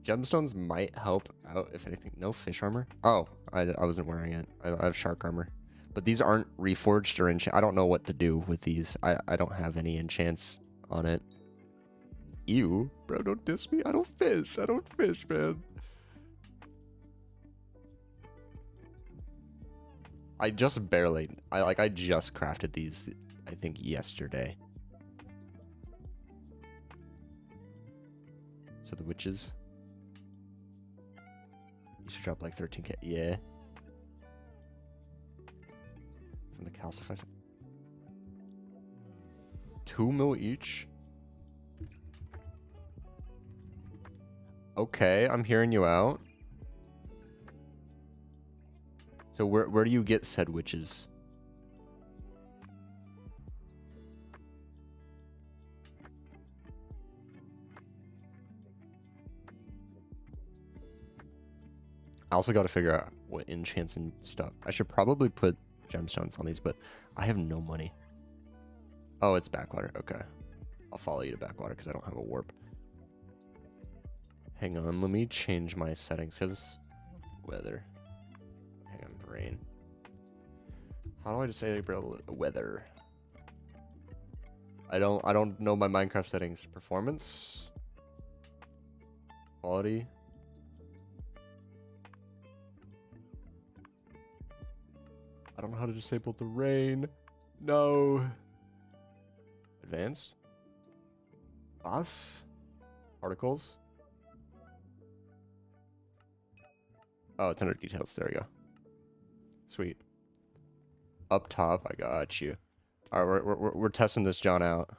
Gemstones might help out if anything. No fish armor. Oh, I wasn't wearing it. I have shark armor. But these aren't reforged or enchant. I don't know what to do with these. I don't have any enchants on it. Ew. Bro, don't diss me. I don't fish. I don't fish, man. I just barely. I just crafted these, I think, yesterday. So the witches. You should drop like 13k. Yeah. From the calcified. 2 mil each. Okay, I'm hearing you out. So where do you get said witches? I also got to figure out what enchants and stuff. I should probably put gemstones on these, but I have no money. Oh, it's backwater. Okay. I'll follow you to backwater because I don't have a warp. Hang on, let me change my settings because weather. Hang on, brain. How do I disable weather? I don't know my Minecraft settings. Performance, quality. I don't know how to disable the rain. No. Advanced. Boss. Articles. Oh, it's under details. There we go. Sweet. Up top, I got you. All right, we're testing this John out.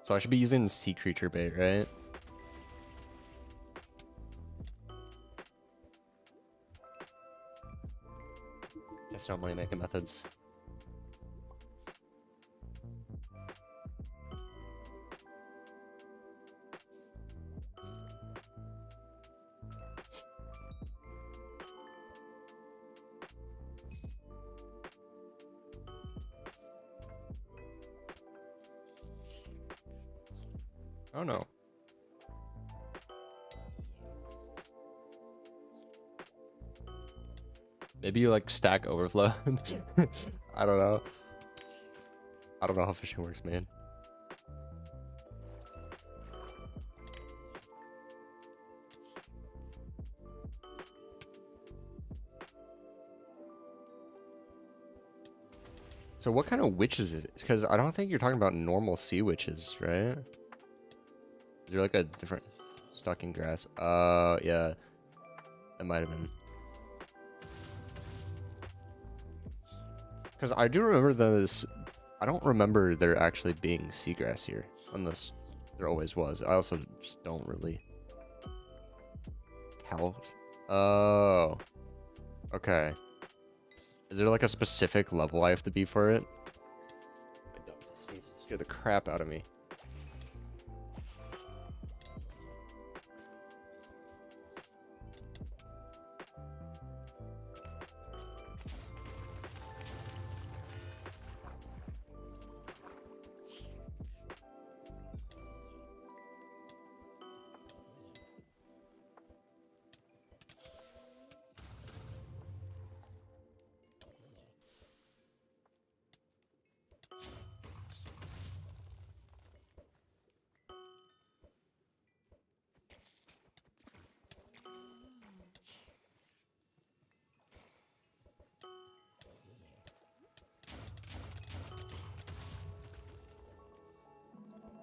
So I should be using sea creature bait, right? Test out money making methods. Oh no. Maybe you like stack overflow. I don't know. I don't know how fishing works, man. So what kind of witches is it? Because I don't think you're talking about normal sea witches, right? Is there like a different stalking grass? Yeah. That might have been. Because I do remember this. I don't remember there actually being seagrass here. Unless there always was. I also just don't really. Cow. Oh. Okay. Is there like a specific level I have to be for it? Scare the crap out of me.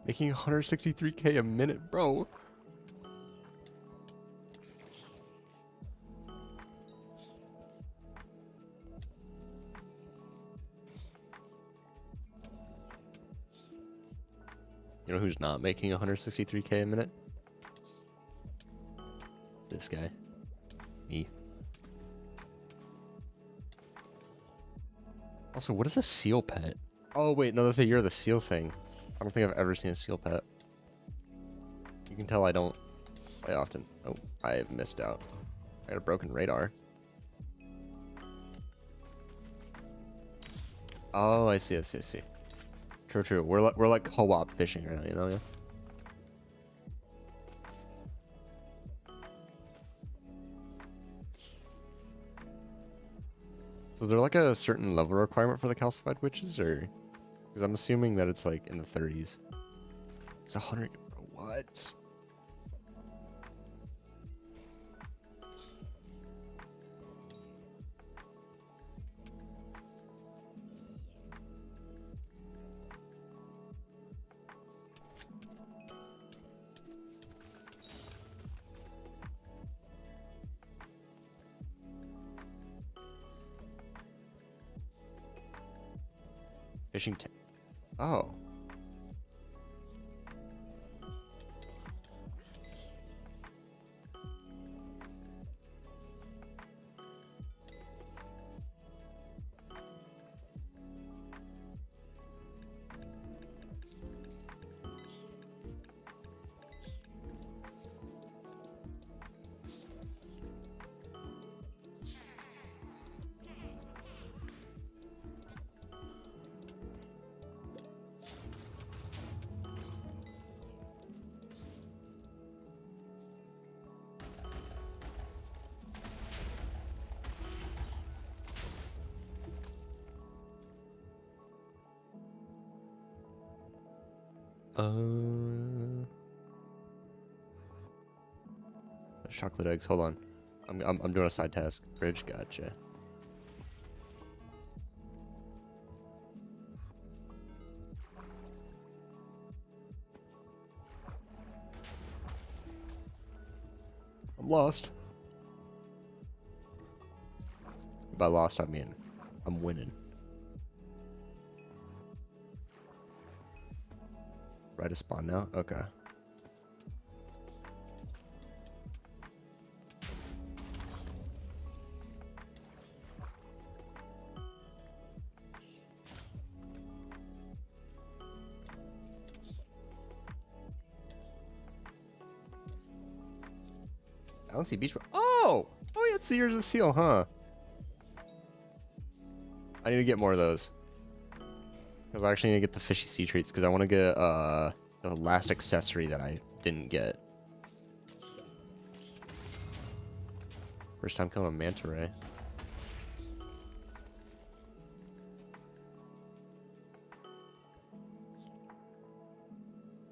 Making 163k a minute, bro. You know who's not making 163k a minute? This guy. Me. Also, what is a seal pet? Oh, wait, no, that's a You're the Seal thing. I don't think I've ever seen a seal pet. You can tell I don't play often. Oh, I have missed out. I got a broken radar. Oh, I see. True, true. We're like co-op fishing right now, you know? Yeah. So is there like a certain level requirement for the calcified witches, or? Because I'm assuming that it's like in the 30s. It's 100. What? Fishing tank. Oh. Chocolate eggs. Hold on. I'm doing a side task. Bridge. Gotcha. I'm lost. By lost, I mean I'm winning. Right to spawn now? Okay. I don't see beach. Oh! Oh, yeah, it's the Years of the Seal, huh? I need to get more of those. Because I actually need to get the fishy sea treats, because I want to get the last accessory that I didn't get. First time killing a manta ray.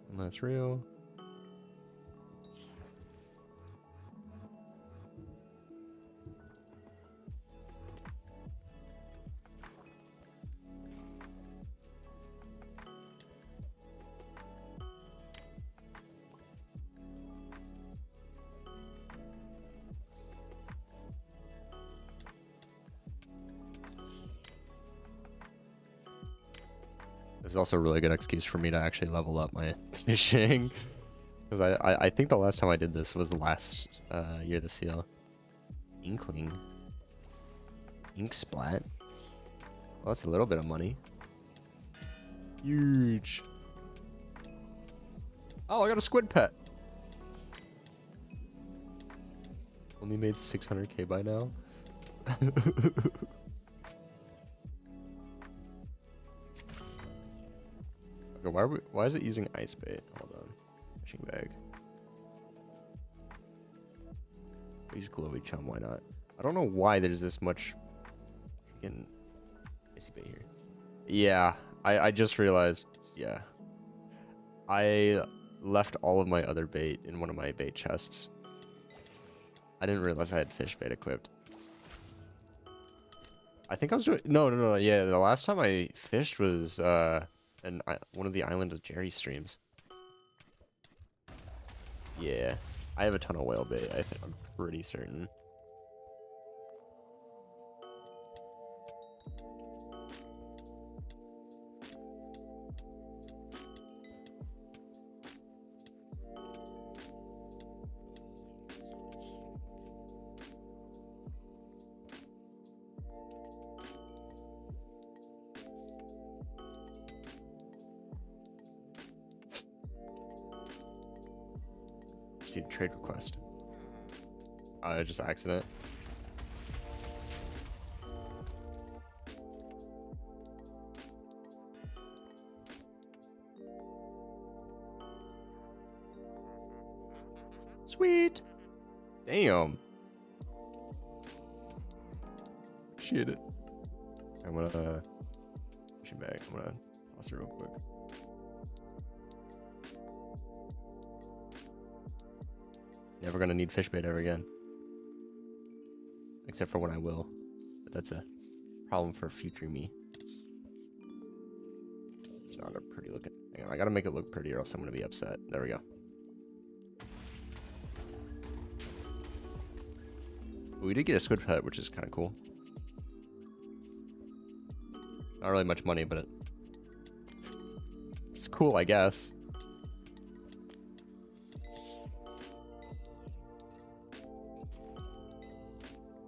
And that's real. This is also a really good excuse for me to actually level up my fishing. Because I think the last time I did this was the last Year of the Seal. Inkling. Ink splat. Well, that's a little bit of money. Huge. Oh, I got a squid pet. Only made 600k by now. Okay, why is it using ice bait? Hold on. Fishing bag. Use glowy chum, why not? I don't know why there's this much freaking icy bait here. Yeah, I just realized. Yeah. I left all of my other bait in one of my bait chests. I didn't realize I had fish bait equipped. I think I was doing... No. Yeah, the last time I fished was... one of the Island of Jerry streams. Yeah, I have a ton of whale bait. I think I'm pretty certain. See a trade request. Just accident. Sweet. Damn. Appreciate it. I'm gonna push it back. I'm gonna toss it real quick. Never gonna need fish bait ever again. Except for when I will. But that's a problem for future me. It's not a pretty looking. Hang on, I gotta make it look pretty or else I'm gonna be upset. There we go. We did get a squid pet, which is kind of cool. Not really much money, but it's cool, I guess.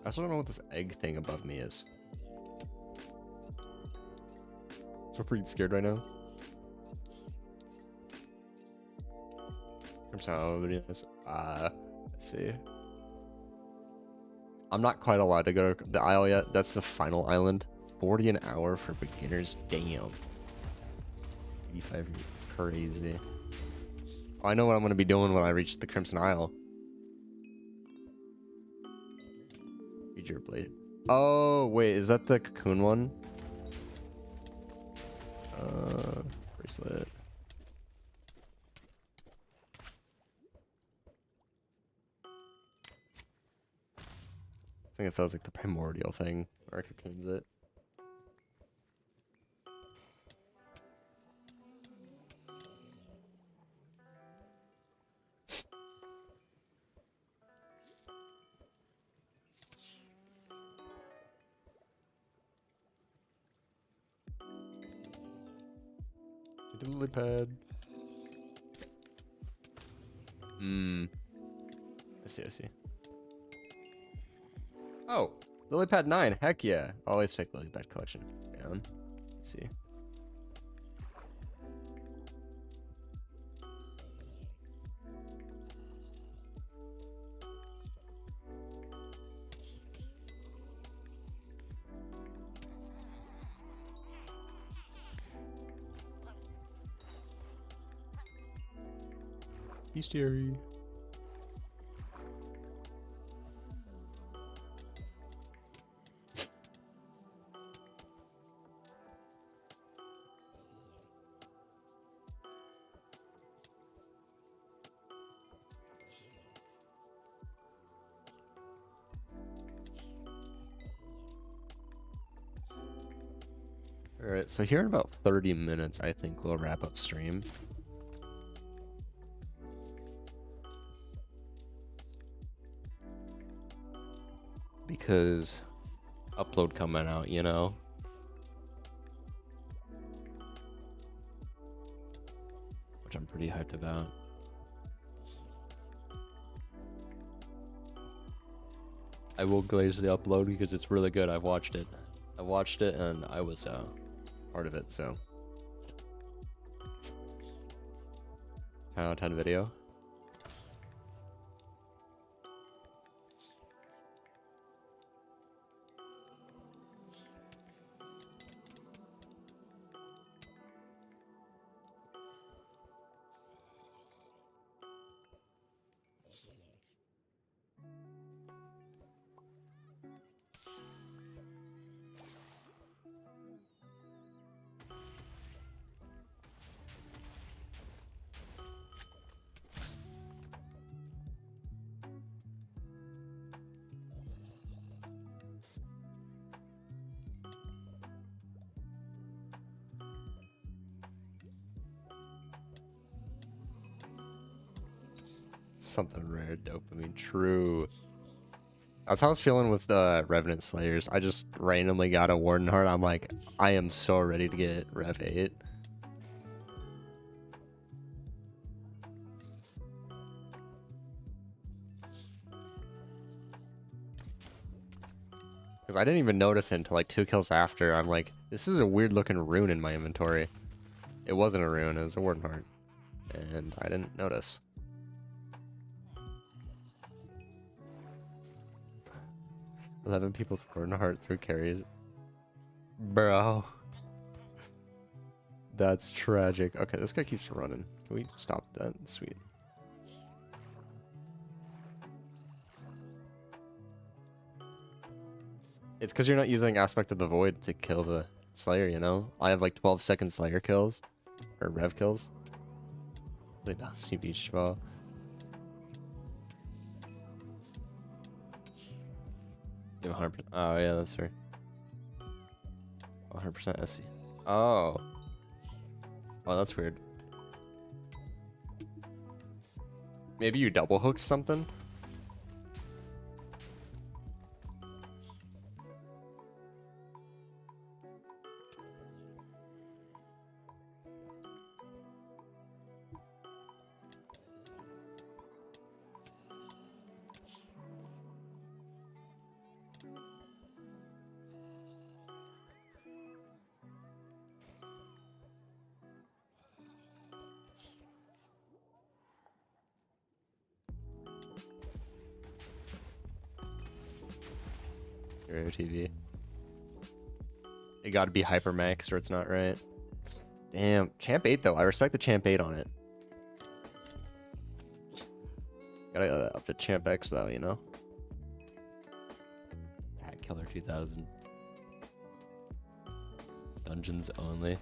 I also don't know what this egg thing above me is. So freaking scared right now. Let's see. I'm not quite allowed to go to the isle yet. That's the final island. 40 an hour for beginners. Damn. 85, crazy. Oh, I know what I'm gonna be doing when I reach the Crimson Isle. Your blade. Oh wait, is that the cocoon one? Bracelet. I think it feels like the primordial thing, or cocoons it. Lily pad. I see. Oh, lily pad 9. Heck yeah. Always check lily pad collection down. Let's see. Bestiary. Alright, so here in about 30 minutes, I think we'll wrap up stream. Because upload coming out, you know. Which I'm pretty hyped about. I will glaze the upload because it's really good. I've watched it. I watched it and I was part of it, so 10 out of 10 video. Something rare, dopamine. True. That's how I was feeling with the Revenant Slayers. I just randomly got a Warden Heart. I'm like, I am so ready to get Rev 8. Because I didn't even notice it until like 2 kills after. I'm like, this is a weird looking rune in my inventory. It wasn't a rune, it was a Warden Heart. And I didn't notice. 11 people's Warden Heart through carries. Bro. That's tragic. Okay, this guy keeps running. Can we stop that? Sweet. It's because you're not using Aspect of the Void to kill the Slayer, you know? I have like 12-second Slayer kills. Or Rev kills. Like that's beach ball. You have 100%. Oh, yeah, that's right. 100% SC. Oh. Oh, that's weird. Maybe you double hooked something? TV. It gotta be Hypermax or it's not right. Damn. Champ 8 though. I respect the Champ 8 on it. Gotta up to Champ X though, you know? Hat Killer 2000. Dungeons only.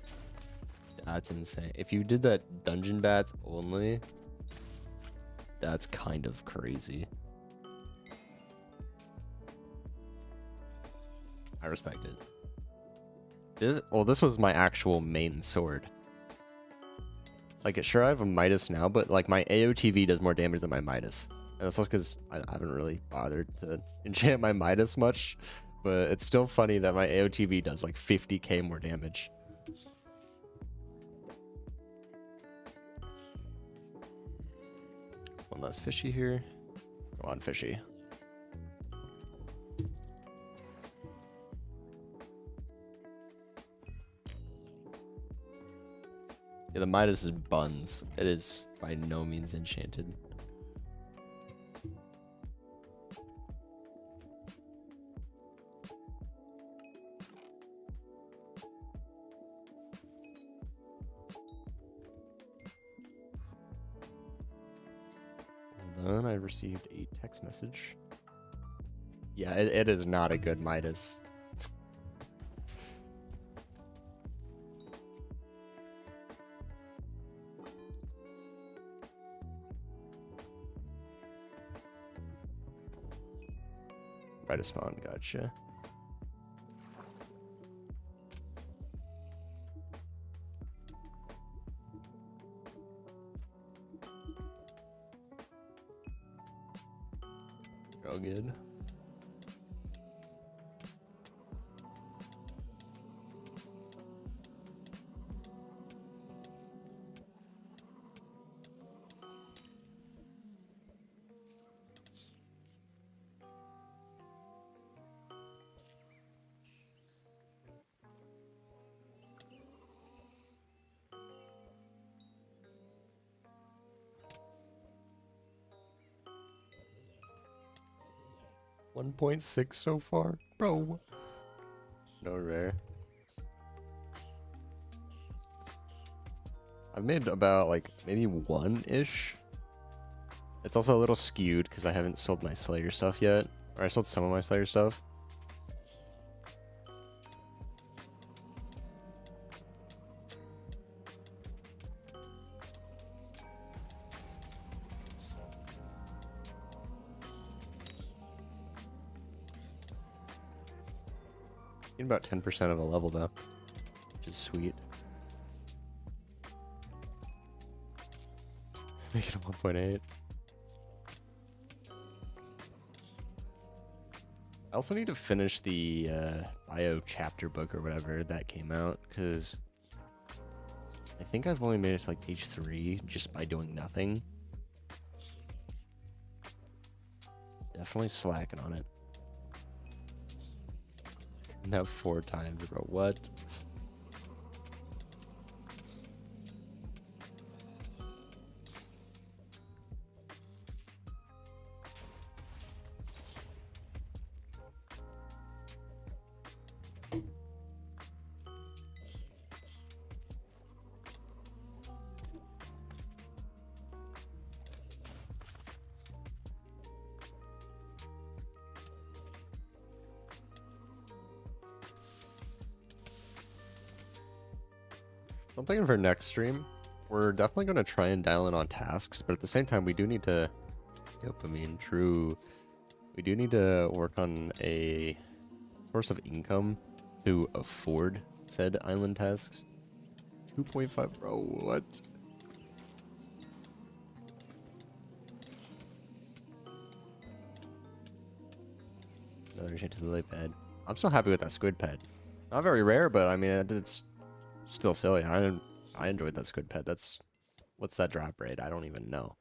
That's insane. If you did that dungeon bats only, that's kind of crazy. I respect it. This was my actual main sword. Like, sure, I have a Midas now, but like my AOTV does more damage than my Midas. And that's just because I haven't really bothered to enchant my Midas much. But it's still funny that my AOTV does like 50k more damage. One less fishy here. Go on, fishy. Yeah, the Midas is buns. It is by no means enchanted. Hold on, I received a text message. Yeah, it is not a good Midas. Right to spawn, gotcha. All good. .6 so far, bro. No rare. I've made about like maybe 1-ish. It's also a little skewed because I haven't sold my Slayer stuff yet. Or I sold some of my Slayer stuff. About 10% of a level though, which is sweet. Make it a 1.8. I also need to finish the bio chapter book or whatever that came out, because I think I've only made it to like page 3 just by doing nothing. Definitely slacking on it. Now 4 times, bro. What? So I'm thinking for next stream, we're definitely going to try and dial in on tasks, but at the same time, we do need to... Dopamine, true. We do need to work on a source of income to afford said island tasks. 2.5, bro, what? Another hit to the lily pad. I'm so happy with that squid pad. Not very rare, but I mean, it's still silly. I enjoyed that squid pad. What's that drop rate? I don't even know.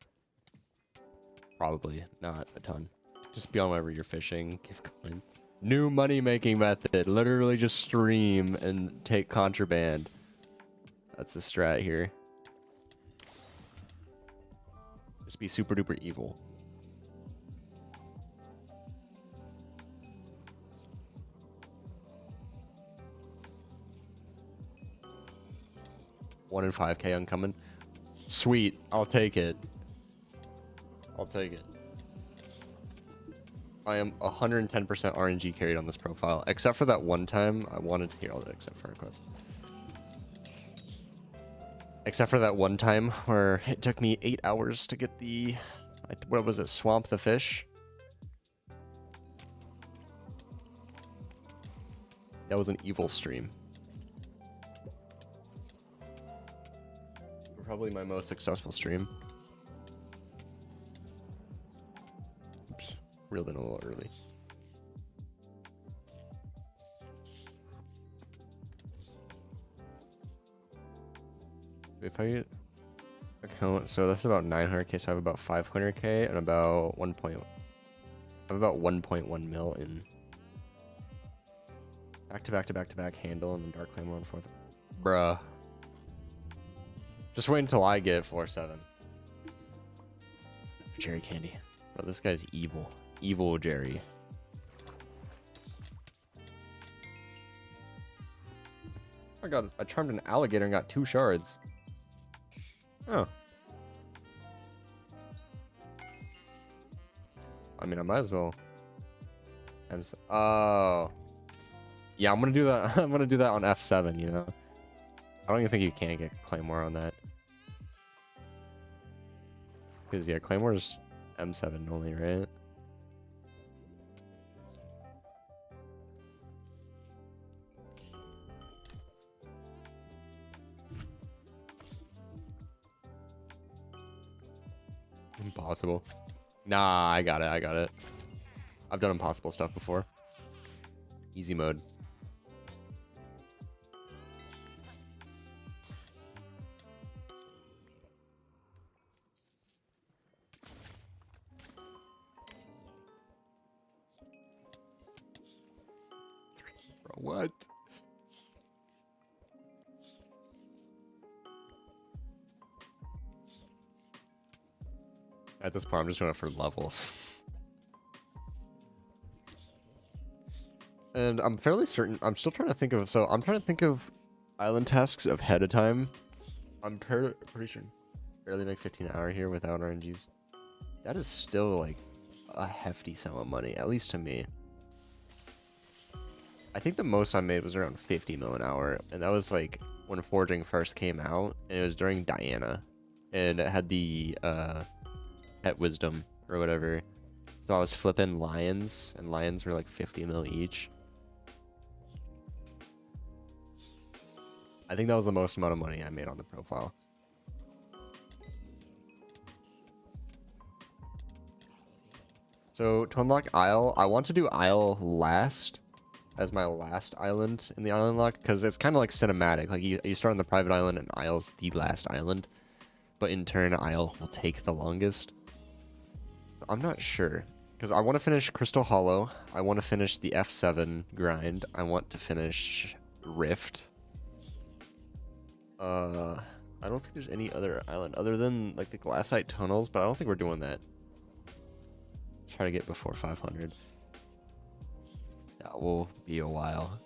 Probably not a ton. Just be on wherever you're fishing. Give coin. New money making method. Literally just stream and take contraband. That's the strat here. Just be super duper evil. One in 5K incoming. Sweet. I'll take it. I'll take it. I am 110% RNG carried on this profile, except for that one time I wanted to hear all that except for request. Except for that one time where it took me 8 hours to get the, what was it, swamp the fish? That was an evil stream. Probably my most successful stream. Oops, reeled in a little early. If I account, so that's about 900k. So I have about 500k and about 1.1 mil in back to back to back to back handle and then dark claymore on 4th. Bruh. Just wait until I get floor 7. Jerry candy. Bro, this guy's evil. Evil Jerry. I charmed an alligator and got 2 shards. Oh. I mean, I might as well. Oh. Yeah, I'm gonna do that. I'm gonna do that on F7, you know? I don't even think you can get Claymore on that. Because, yeah, Claymore's M7 only, right? Impossible. Nah, I got it. I've done impossible stuff before. Easy mode. Bro, what? At this point, I'm just going for levels. And I'm fairly certain, I'm still trying to think of, so I'm trying to think of island tasks ahead of time. I'm pretty sure barely make 15 an hour here without RNGs. That is still like a hefty sum of money, at least to me. I think the most I made was around 50 mil an hour, and that was like when forging first came out, and it was during Diana, and it had the pet wisdom or whatever. So I was flipping lions, and lions were like 50 mil each. I think that was the most amount of money I made on the profile. So to unlock Isle, I want to do Isle last as my last island in the island lock, because it's kind of like cinematic. Like you start on the private island and Isle's the last island, but in turn Isle will take the longest. So I'm not sure, because I want to finish Crystal Hollow. I want to finish the F7 grind. I want to finish Rift. I don't think there's any other island other than like the glassite tunnels, but I don't think we're doing that. Try to get before 500. That will be a while.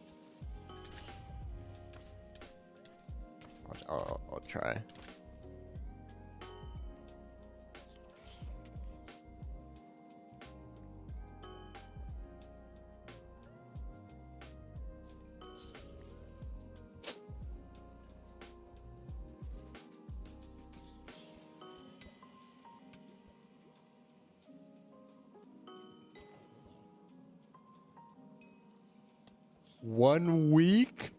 I'll try. One week?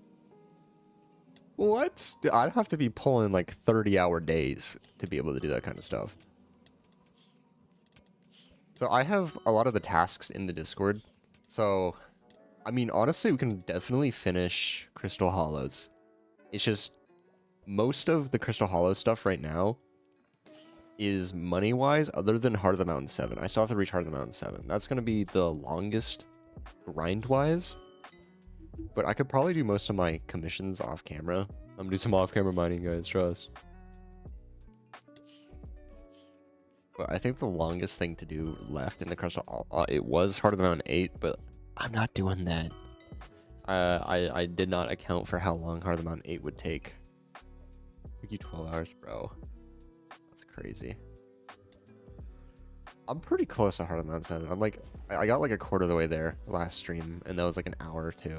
What? Dude, I'd have to be pulling like 30-hour days to be able to do that kind of stuff. So I have a lot of the tasks in the Discord. So, I mean, honestly, we can definitely finish Crystal Hollows. It's just most of the Crystal Hollow stuff right now is money-wise, other than Heart of the Mountain 7. I still have to reach Heart of the Mountain 7. That's going to be the longest grind-wise. But I could probably do most of my commissions off camera. I'm gonna do some off camera mining, guys, trust. But I think the longest thing to do left in the Crystal, it was Heart of the Mountain 8, but I'm not doing that. I did not account for how long Heart of the Mountain 8 would take. Took you 12 hours, bro. That's crazy. I'm pretty close to Heart of the Mountain 7. I'm like, I got like a quarter of the way there last stream, and that was like an hour or two.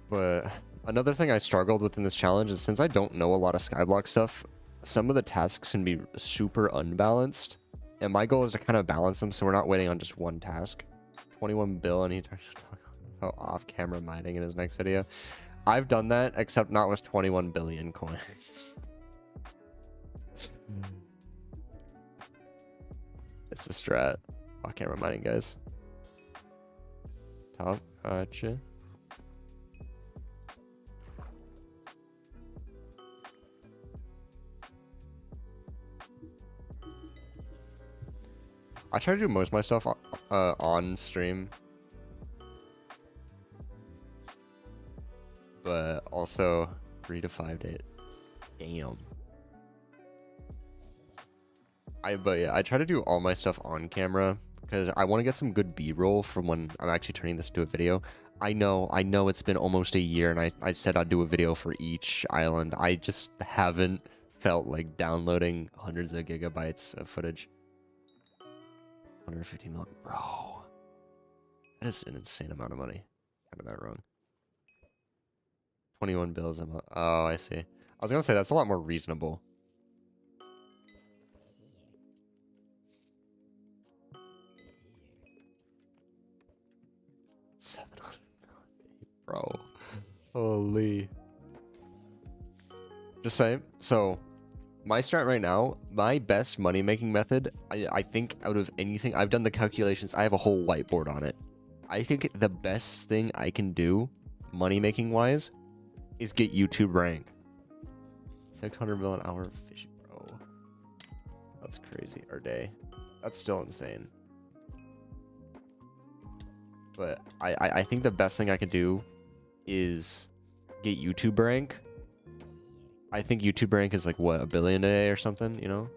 But another thing I struggled with in this challenge is since I don't know a lot of Skyblock stuff, some of the tasks can be super unbalanced. And my goal is to kind of balance them so we're not waiting on just one task. 21 bill, and he talks about off-camera mining in his next video. I've done that, except not with 21 billion coins. It's the strat. Off-camera mining, guys. Top, gotcha. I try to do most of my stuff on stream, but also 3 to 5 days. Damn. But yeah, I try to do all my stuff on camera because I want to get some good B-roll from when I'm actually turning this into a video. I know it's been almost a year, and I said I'd do a video for each island. I just haven't felt like downloading hundreds of gigabytes of footage. 150 million, bro. That is an insane amount of money. I got that wrong. 21 bills a month. Oh, I see. I was gonna say that's a lot more reasonable. $700 million, bro. Holy. Just saying. So, my strat right now, my best money-making method, I think out of anything, I've done the calculations, I have a whole whiteboard on it. I think the best thing I can do, money-making wise, is get YouTube rank. 600 mil an hour fishing, bro. That's crazy. Or day. That's still insane. But I think the best thing I could do is get YouTube rank. I think YouTube rank is like, what, $1 billion a day or something, you know?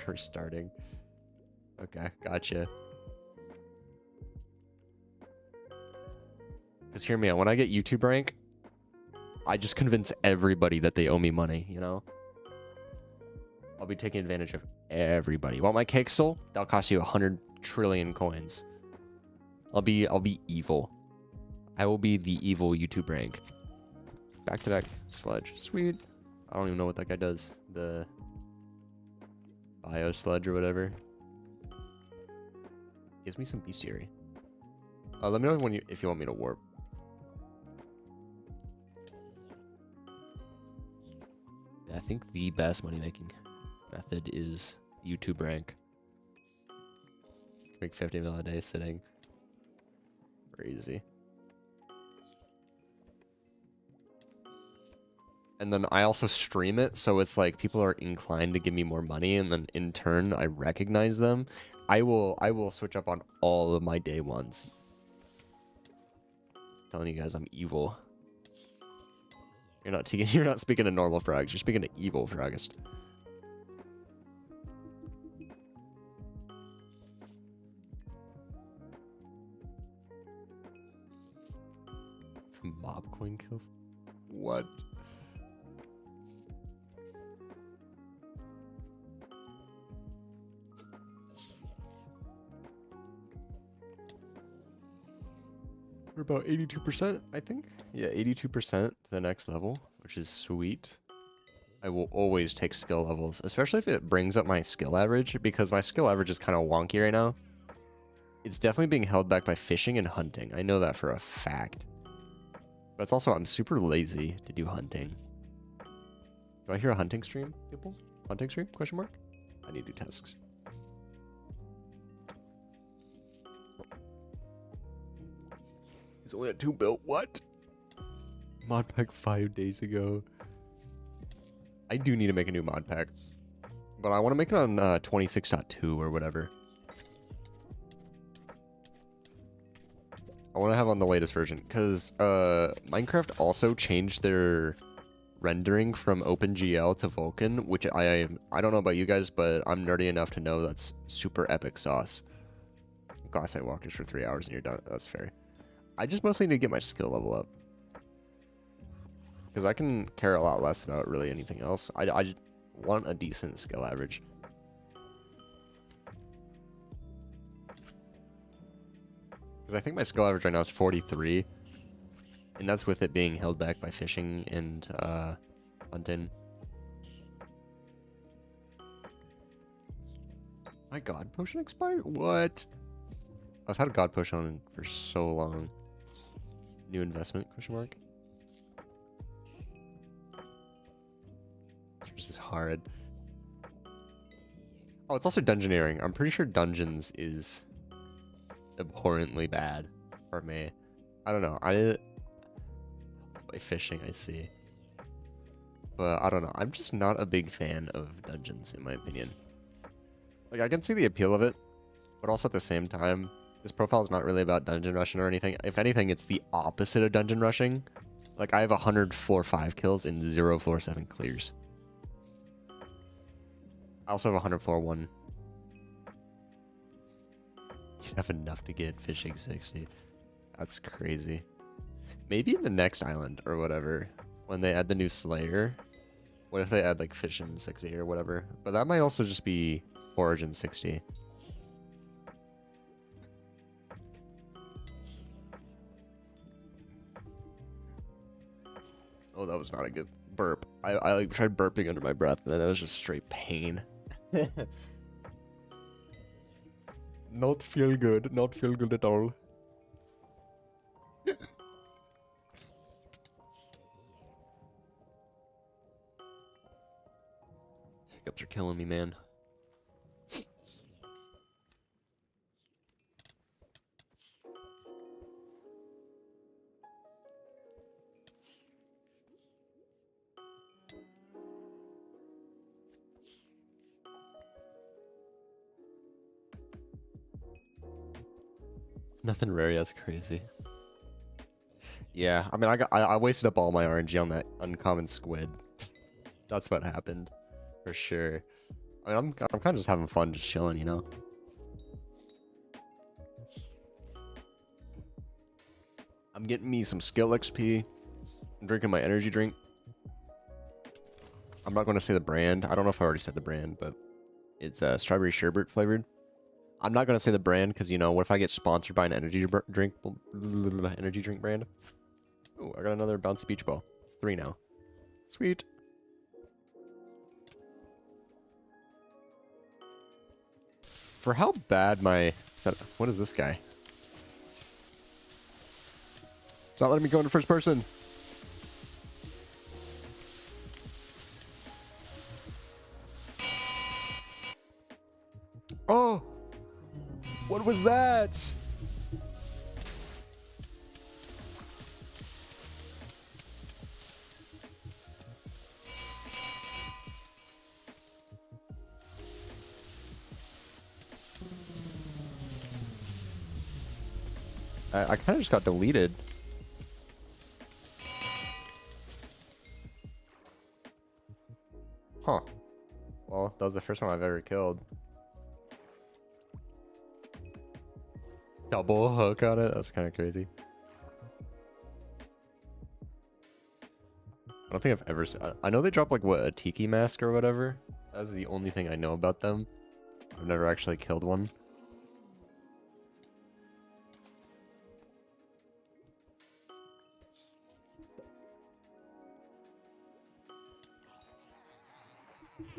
Restarting. Okay, gotcha. Because hear me out, when I get YouTube rank, I just convince everybody that they owe me money, you know? I'll be taking advantage of everybody. Want my Hypixel? That'll cost you 100 trillion coins. I'll be evil. I will be the evil YouTube rank. Back-to-back sludge. Sweet. I don't even know what that guy does. The bio sludge or whatever. Gives me some bestiary. Let me know when if you want me to warp. I think the best money-making method is YouTube rank. Make 50 mil a day sitting. Crazy. And then I also stream it, so it's like people are inclined to give me more money, and then in turn I recognize them. I will switch up on all of my day ones. Telling you guys I'm evil. You're not speaking to normal frags, you're speaking to evil fragist. Mob coin kills? What? We're about 82%, I think. Yeah, 82% to the next level, which is sweet. I will always take skill levels, especially if it brings up my skill average, because my skill average is kind of wonky right now. It's definitely being held back by fishing and hunting. I know that for a fact. But it's also, I'm super lazy to do hunting. Do I hear a hunting stream, people? Hunting stream? Question mark? I need to do tasks. He's only at 2 built. What? Mod pack 5 days ago. I do need to make a new mod pack. But I want to make it on 26.2 or whatever. I want to have on the latest version. Because Minecraft also changed their rendering from OpenGL to Vulkan. Which I don't know about you guys, but I'm nerdy enough to know that's super epic sauce. Glassite walkers for 3 hours and you're done. That's fair. I just mostly need to get my skill level up. Because I can care a lot less about really anything else. I just want a decent skill average. Because I think my skill average right now is 43. And that's with it being held back by fishing and hunting. My god potion expired? What? I've had a god potion on for so long. New investment, question mark? This is hard. Oh, it's also dungeoneering. I'm pretty sure dungeons is abhorrently bad for me. I don't know. By fishing, I see. But I don't know. I'm just not a big fan of dungeons, in my opinion. Like, I can see the appeal of it, but also at the same time, this profile is not really about dungeon rushing or anything. If anything, it's the opposite of dungeon rushing. Like, I have 100 floor 5 kills and 0 floor 7 clears. I also have 100 floor 1. You have enough to get fishing 60. That's crazy. Maybe in the next island or whatever, when they add the new Slayer. What if they add like fishing 60 or whatever? But that might also just be Origin 60. Oh, that was not a good burp. I like tried burping under my breath, and then it was just straight pain. Not feel good. Not feel good at all. Hiccups are killing me, man. Nothing rare, that's crazy. Yeah, I mean, I wasted up all my RNG on that uncommon squid. That's what happened, for sure. I mean, I'm kind of just having fun, just chilling, you know. I'm getting me some skill XP. I'm drinking my energy drink. I'm not going to say the brand. I don't know if I already said the brand, but it's strawberry sherbet flavored. I'm not going to say the brand because, you know, what if I get sponsored by an energy drink brand? Oh, I got another bouncy beach ball. It's 3 now. Sweet. For how bad my setup... What is this guy? It's not letting me go into first person. Oh! What was that? I kind of just got deleted. Huh. Well, that was the first one I've ever killed. Double hook on it? That's kind of crazy. I don't think I've ever seen... I know they drop like, what, a tiki mask or whatever? That's the only thing I know about them. I've never actually killed one.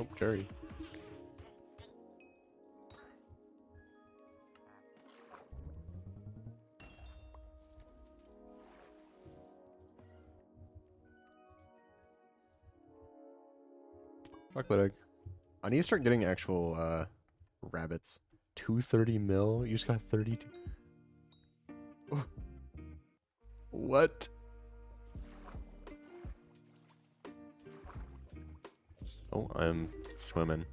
Oh, Jerry. Chocolate egg. I need to start getting actual rabbits. 230 mil? You just got 32. What? Oh, I'm swimming.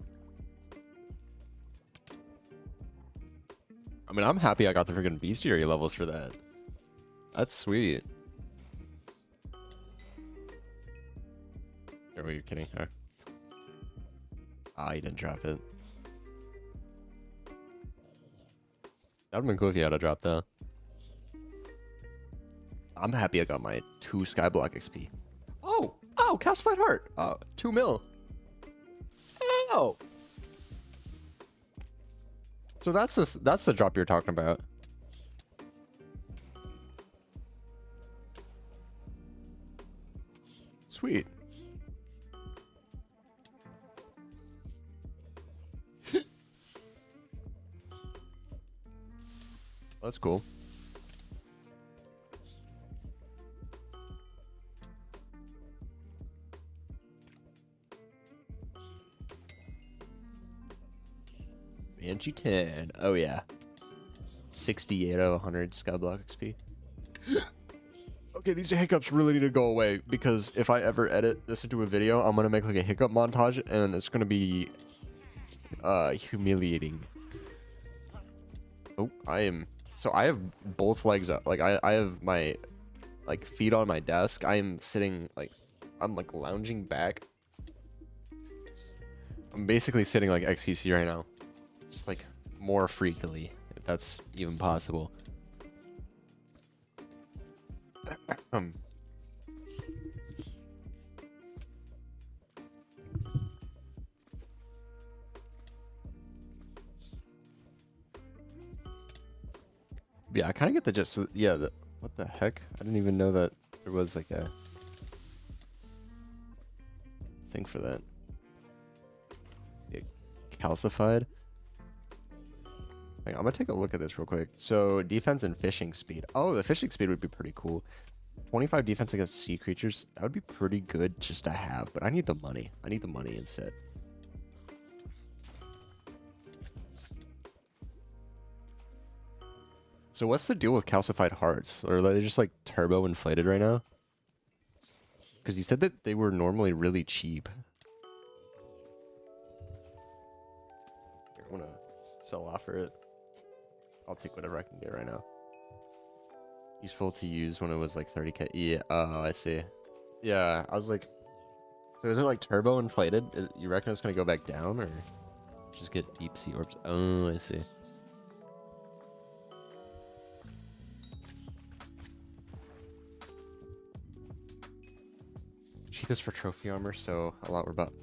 I mean, I'm happy I got the freaking bestiary levels for that. That's sweet. Are you kidding? Huh? Ah, you didn't drop it. That would've been cool if you had a drop though. I'm happy I got my 2 Skyblock XP. Oh! Oh! Calcified heart! 2 mil. Oh! So that's the drop you're talking about. Sweet. That's cool. Banshee 10. Oh yeah. 68 out of 100 Skyblock XP. Okay, these hiccups really need to go away because if I ever edit this into a video, I'm gonna make like a hiccup montage and it's gonna be humiliating. Oh, so I have both legs up. Like I have my like feet on my desk. I am sitting like I'm like lounging back. I'm basically sitting like XCC right now. Just like more freakily, if that's even possible. Yeah, I kind of get the gist. Yeah, what the heck? I didn't even know that there was like a thing for that. Yeah, calcified. Like, I'm gonna take a look at this real quick. So defense and fishing speed. Oh, the fishing speed would be pretty cool. 25 defense against sea creatures. That would be pretty good just to have, but I need the money. I need the money instead. So what's the deal with calcified hearts? Or are they just like turbo inflated right now? Because you said that they were normally really cheap. Here, I want to sell off for it. I'll take whatever I can get right now. Useful to use when it was like 30k. Yeah, oh, I see. Yeah, I was like... So is it like turbo inflated? You reckon it's going to go back down or just get deep sea orbs? Oh, I see. Cheapest for trophy armor, so a lot we're about.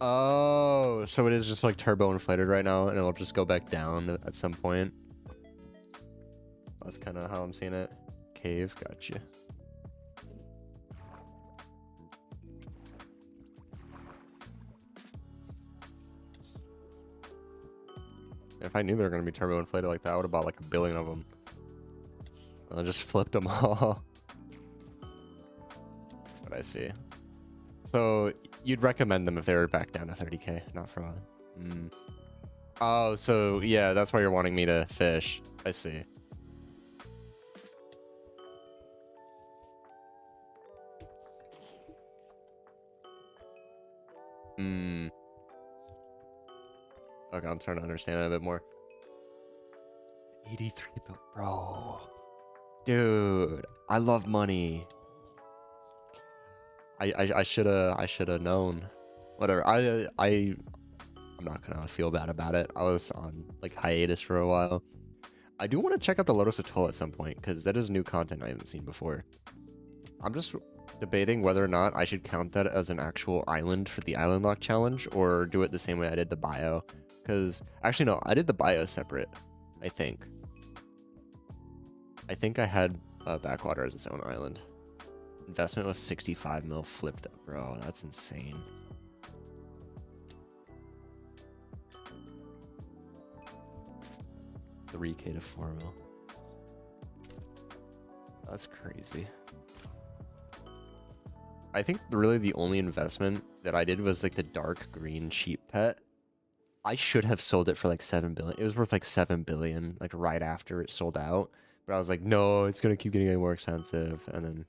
Oh, so it is just like turbo inflated right now and it'll just go back down at some point. That's kind of how I'm seeing it. Cave, gotcha. If I knew they were going to be turbo inflated like that, I would have bought like 1 billion of them. I just flipped them all. But I see. So you'd recommend them if they were back down to 30k, not for a lot. Oh, so yeah, that's why you're wanting me to fish. I see. Hmm. Okay, I'm trying to understand it a bit more. 83 bill, bro. Dude, I love money. I shoulda known. Whatever. I'm not gonna feel bad about it. I was on like hiatus for a while. I do want to check out the Lotus Atoll at some point because that is new content I haven't seen before. I'm just debating whether or not I should count that as an actual island for the Island Lock challenge or do it the same way I did the bio. Because actually no, I did the bio separate. I think I had Backwater as its own island. Investment was 65 mil flipped, bro. That's insane. $3K to 4 mil. That's crazy. I think really the only investment that I did was like the dark green sheep pet. I should have sold it for like 7 billion. It was worth like 7 billion, like right after it sold out. But I was like, no, it's gonna keep getting more expensive. And then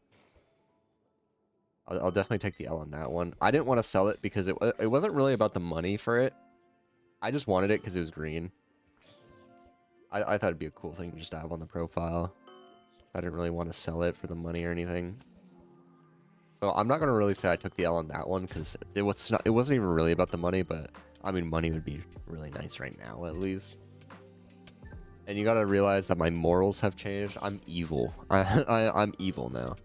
I'll definitely take the L on that one. I didn't want to sell it because it wasn't really about the money for it. I just wanted it because it was green. I thought it'd be a cool thing just to have on the profile. I didn't really want to sell it for the money or anything. So I'm not gonna really say I took the L on that one because it wasn't even really about the money, but I mean money would be really nice right now at least. And you gotta realize that my morals have changed. I'm evil. I'm evil now.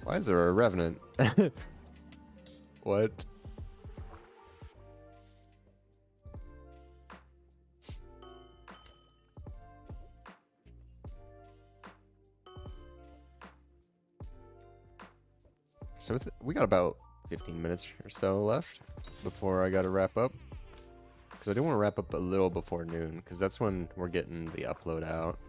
Why is there a revenant? What? So we got about 15 minutes or so left before I gotta wrap up. Because I do want to wrap up a little before noon, because that's when we're getting the upload out.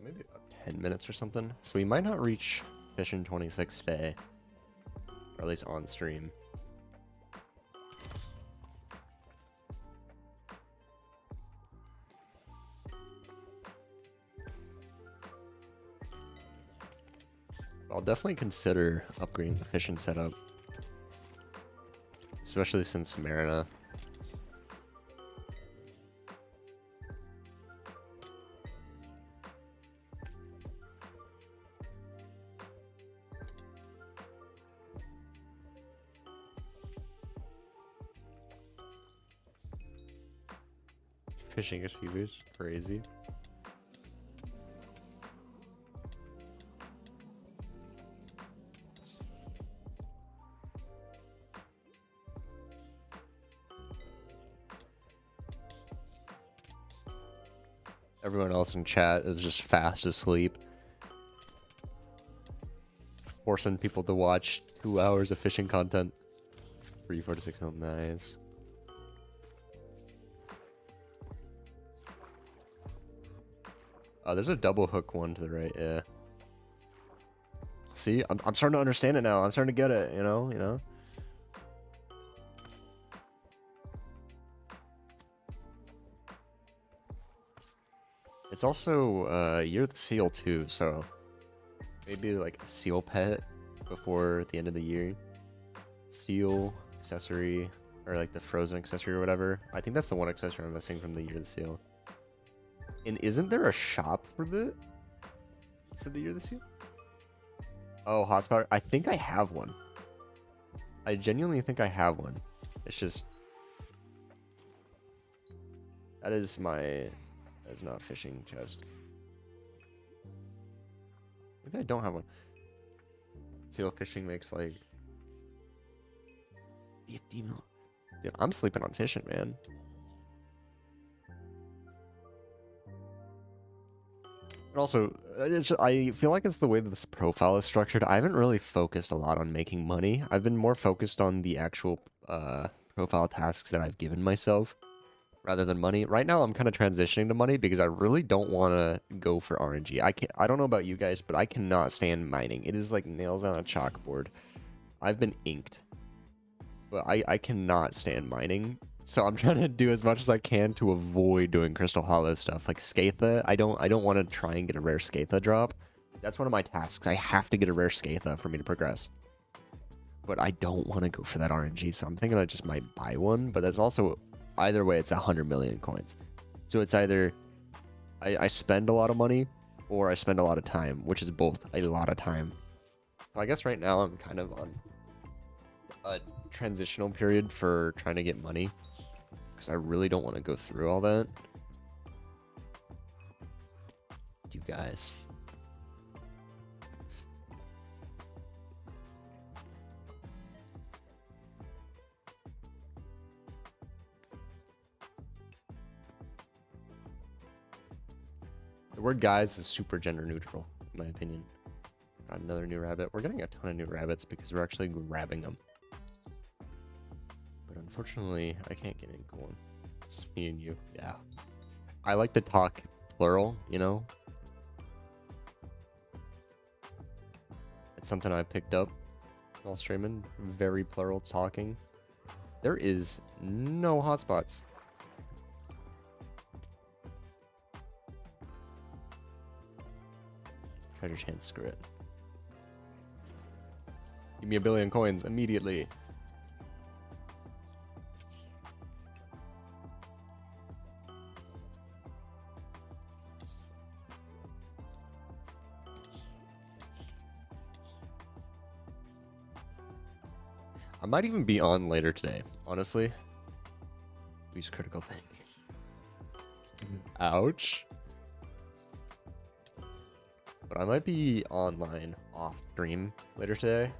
Maybe about 10 minutes or something. So we might not reach Fishing 26 Day, or at least on stream. I'll definitely consider upgrading the fishing setup, especially since Marina. Fishing achievers, crazy. Everyone else in chat is just fast asleep. Forcing people to watch 2 hours of fishing content. 3, 4 to 6, oh, nice. There's a double hook one to the right, yeah. See, I'm starting to understand it now. I'm starting to get it, you know? It's also Year of the Seal too, so maybe like a seal pet before the end of the year. Seal accessory, or like the frozen accessory or whatever. I think that's the one accessory I'm missing from the Year of the Seal. And isn't there a shop for the Year of the Seal? Oh, hotspot. I think I have one. I genuinely think I have one. It's just that is not fishing chest. Maybe I don't have one. Seal fishing makes like 50 mil. Dude, I'm sleeping on fishing, man. And also, I feel like it's the way that this profile is structured. I haven't really focused a lot on making money. I've been more focused on the actual profile tasks that I've given myself rather than money. Right now, I'm kind of transitioning to money because I really don't want to go for RNG. I don't know about you guys, but I cannot stand mining. It is like nails on a chalkboard. I've been inked, but I cannot stand mining. So I'm trying to do as much as I can to avoid doing Crystal Hollow stuff. Like Skatha, I don't want to try and get a rare Skatha drop. That's one of my tasks. I have to get a rare Skatha for me to progress. But I don't want to go for that RNG, so I'm thinking I just might buy one. But that's also, either way, it's 100 million coins. So it's either I spend a lot of money or I spend a lot of time, which is both a lot of time. So I guess right now I'm kind of on a transitional period for trying to get money, because I really don't want to go through all that. You guys. The word guys is super gender neutral, in my opinion. Got another new rabbit. We're getting a ton of new rabbits because we're actually grabbing them. But unfortunately, I can't get into one. Just me and you. Yeah. I like to talk plural, you know? It's something I picked up while streaming. Very plural talking. There is no hotspots. Treasure chance, screw it. Give me 1 billion coins immediately. I might even be on later today, honestly. Least critical thing. Ouch. But I might be online off stream later today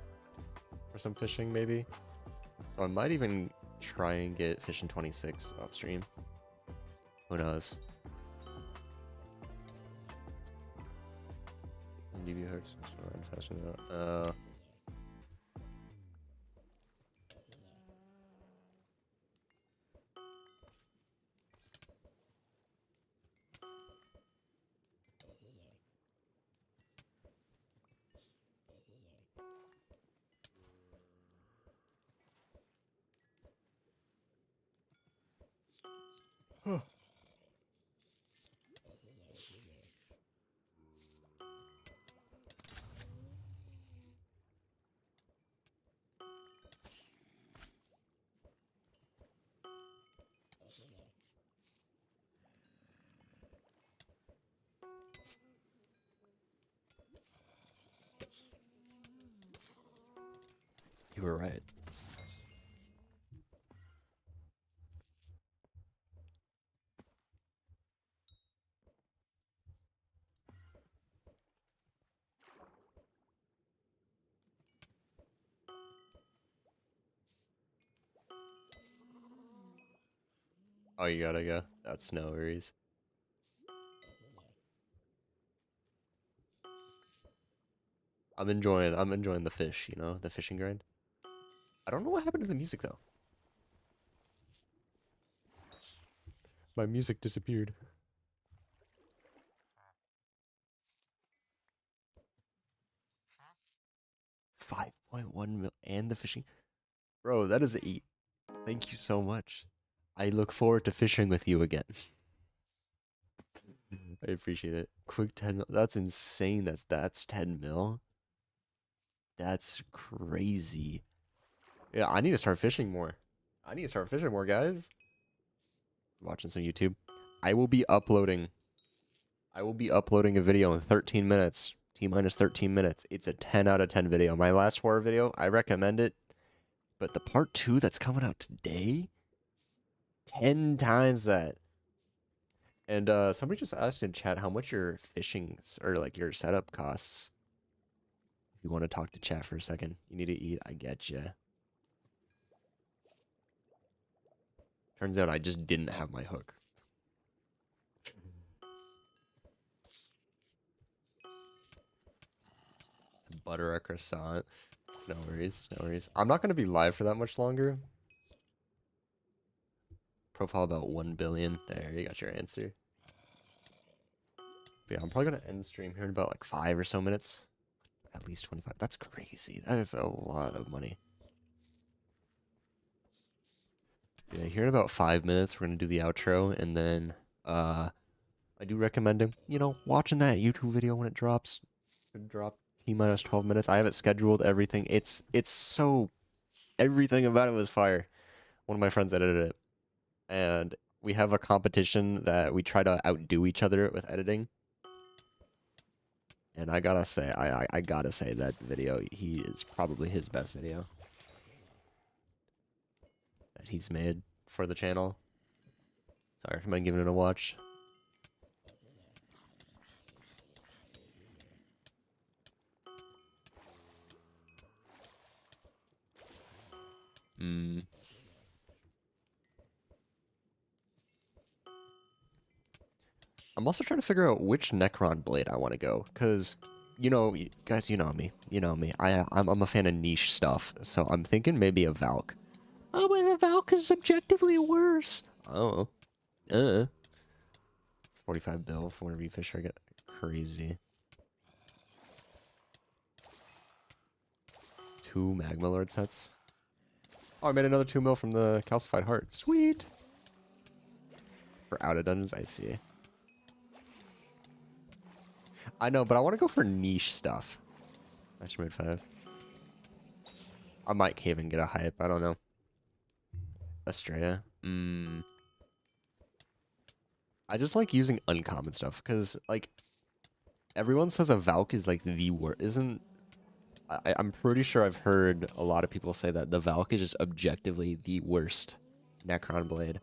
for some fishing, maybe. So I might even try and get fishing 26 off stream. Who knows? DB hooks faster than You were right. Oh, you gotta go. That's no worries. I'm enjoying the fish, you know, the fishing grind. I don't know what happened to the music though. My music disappeared. 5.1 mil and the fishing. Bro, that is 8. Thank you so much. I look forward to fishing with you again. I appreciate it. Quick 10 mil. That's insane. That's 10 mil. That's crazy. Yeah, I need to start fishing more. Guys. Watching some YouTube. I will be uploading a video in 13 minutes. T-minus 13 minutes. It's a 10 out of 10 video. My last horror video, I recommend it. But the part 2 that's coming out today, 10 times that. And somebody just asked in chat how much your fishing or like your setup costs. If you want to talk to chat for a second, you need to eat. I get you. Turns out I just didn't have my hook. butter a croissant. No worries, no worries. I'm not gonna be live for that much longer. Profile about 1 billion. There, you got your answer. But yeah, I'm probably gonna end the stream here in about like 5 or so minutes. At least 25. That's crazy. That is a lot of money. Yeah, here in about 5 minutes, we're gonna do the outro, and then I do recommend him, you know, watching that YouTube video when it drops. It drop T-minus 12 minutes. I have it scheduled, everything. It's so, everything about it was fire. One of my friends edited it. And we have a competition that we try to outdo each other with editing. And I gotta say, I gotta say that video, he is probably his best video that he's made for the channel. So I recommend giving it a watch. I'm also trying to figure out which Necron blade I want to go, because, you know, guys, you know me. I'm a fan of niche stuff, so I'm thinking maybe a Valk. Oh, but the Valk is objectively worse. Oh. 45 bill for one of you fish. I get crazy. 2 Magma Lord sets. Oh, I made another 2 mil from the Calcified Heart. Sweet. For out of dungeons, I see. I know, but I want to go for niche stuff. Match mode 5. I might cave and get a hype. I don't know. Estrella. I just like using uncommon stuff because, like, everyone says a Valk is like the worst. I'm pretty sure I've heard a lot of people say that the Valk is just objectively the worst Necron blade.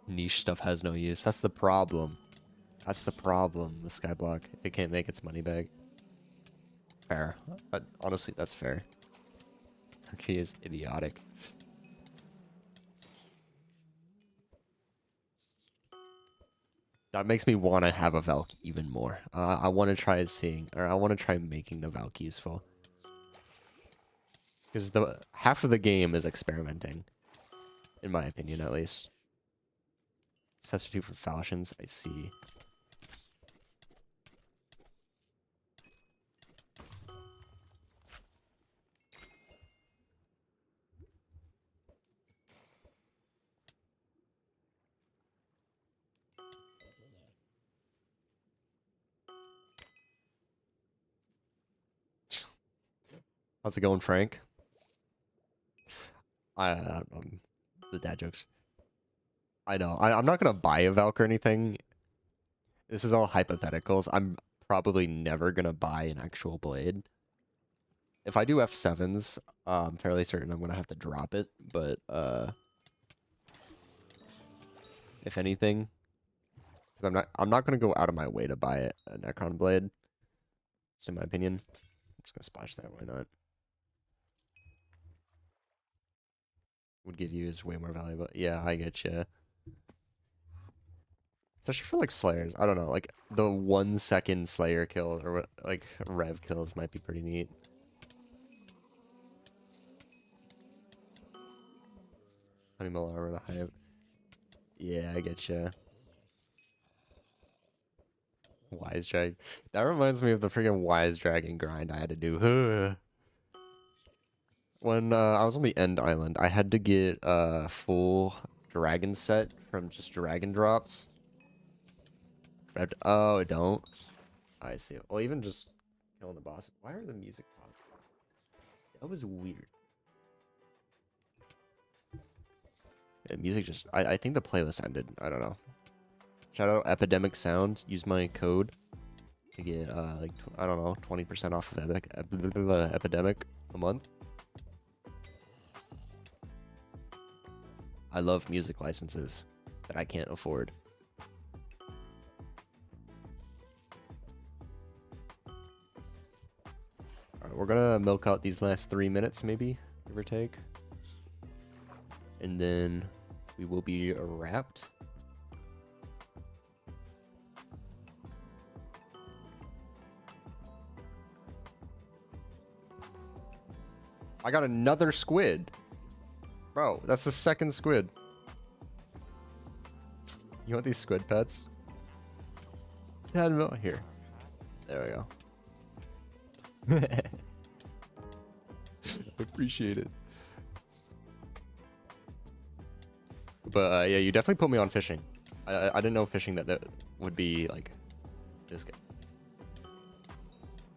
Niche stuff has no use. That's the problem. That's the problem with Skyblock. It can't make its money back. Fair. Honestly, that's fair. Turkey is idiotic. That makes me want to have a Valk even more. I want to try I want to try making the Valk useful. Because half of the game is experimenting. In my opinion, at least. Substitute for falchions, I see. How's it going, Frank? The dad jokes. I know. I'm not going to buy a Valk or anything. This is all hypotheticals. I'm probably never going to buy an actual blade. If I do F7s, I'm fairly certain I'm going to have to drop it. But, if anything, because I'm not going to go out of my way to buy a Necron blade. Just in my opinion. I'm just going to splash that. Why not? Would give you is way more valuable. Yeah, I get you. Especially for like Slayers. I don't know, like the 1 second Slayer kill or what, like Rev kills might be pretty neat. Honeymoon armor to hype. Yeah, I get you. Wise drag. That reminds me of the freaking wise dragon grind I had to do. When I was on the end island, I had to get a full dragon set from just dragon drops. Oh, don't. I see. Well, even just killing the boss. Why are the music paused? That was weird. Yeah, music just... I think the playlist ended. I don't know. Shout out Epidemic Sound. Use my code to get, like, I don't know, 20% off of Epidemic a month. I love music licenses that I can't afford. Alright, we're gonna milk out these last 3 minutes, maybe, give or take. And then we will be wrapped. I got another squid. Bro, that's the second squid. You want these squid pets? 10 mil. Here. There we go. Appreciate it. But yeah, you definitely put me on fishing. I didn't know fishing that would be like this good.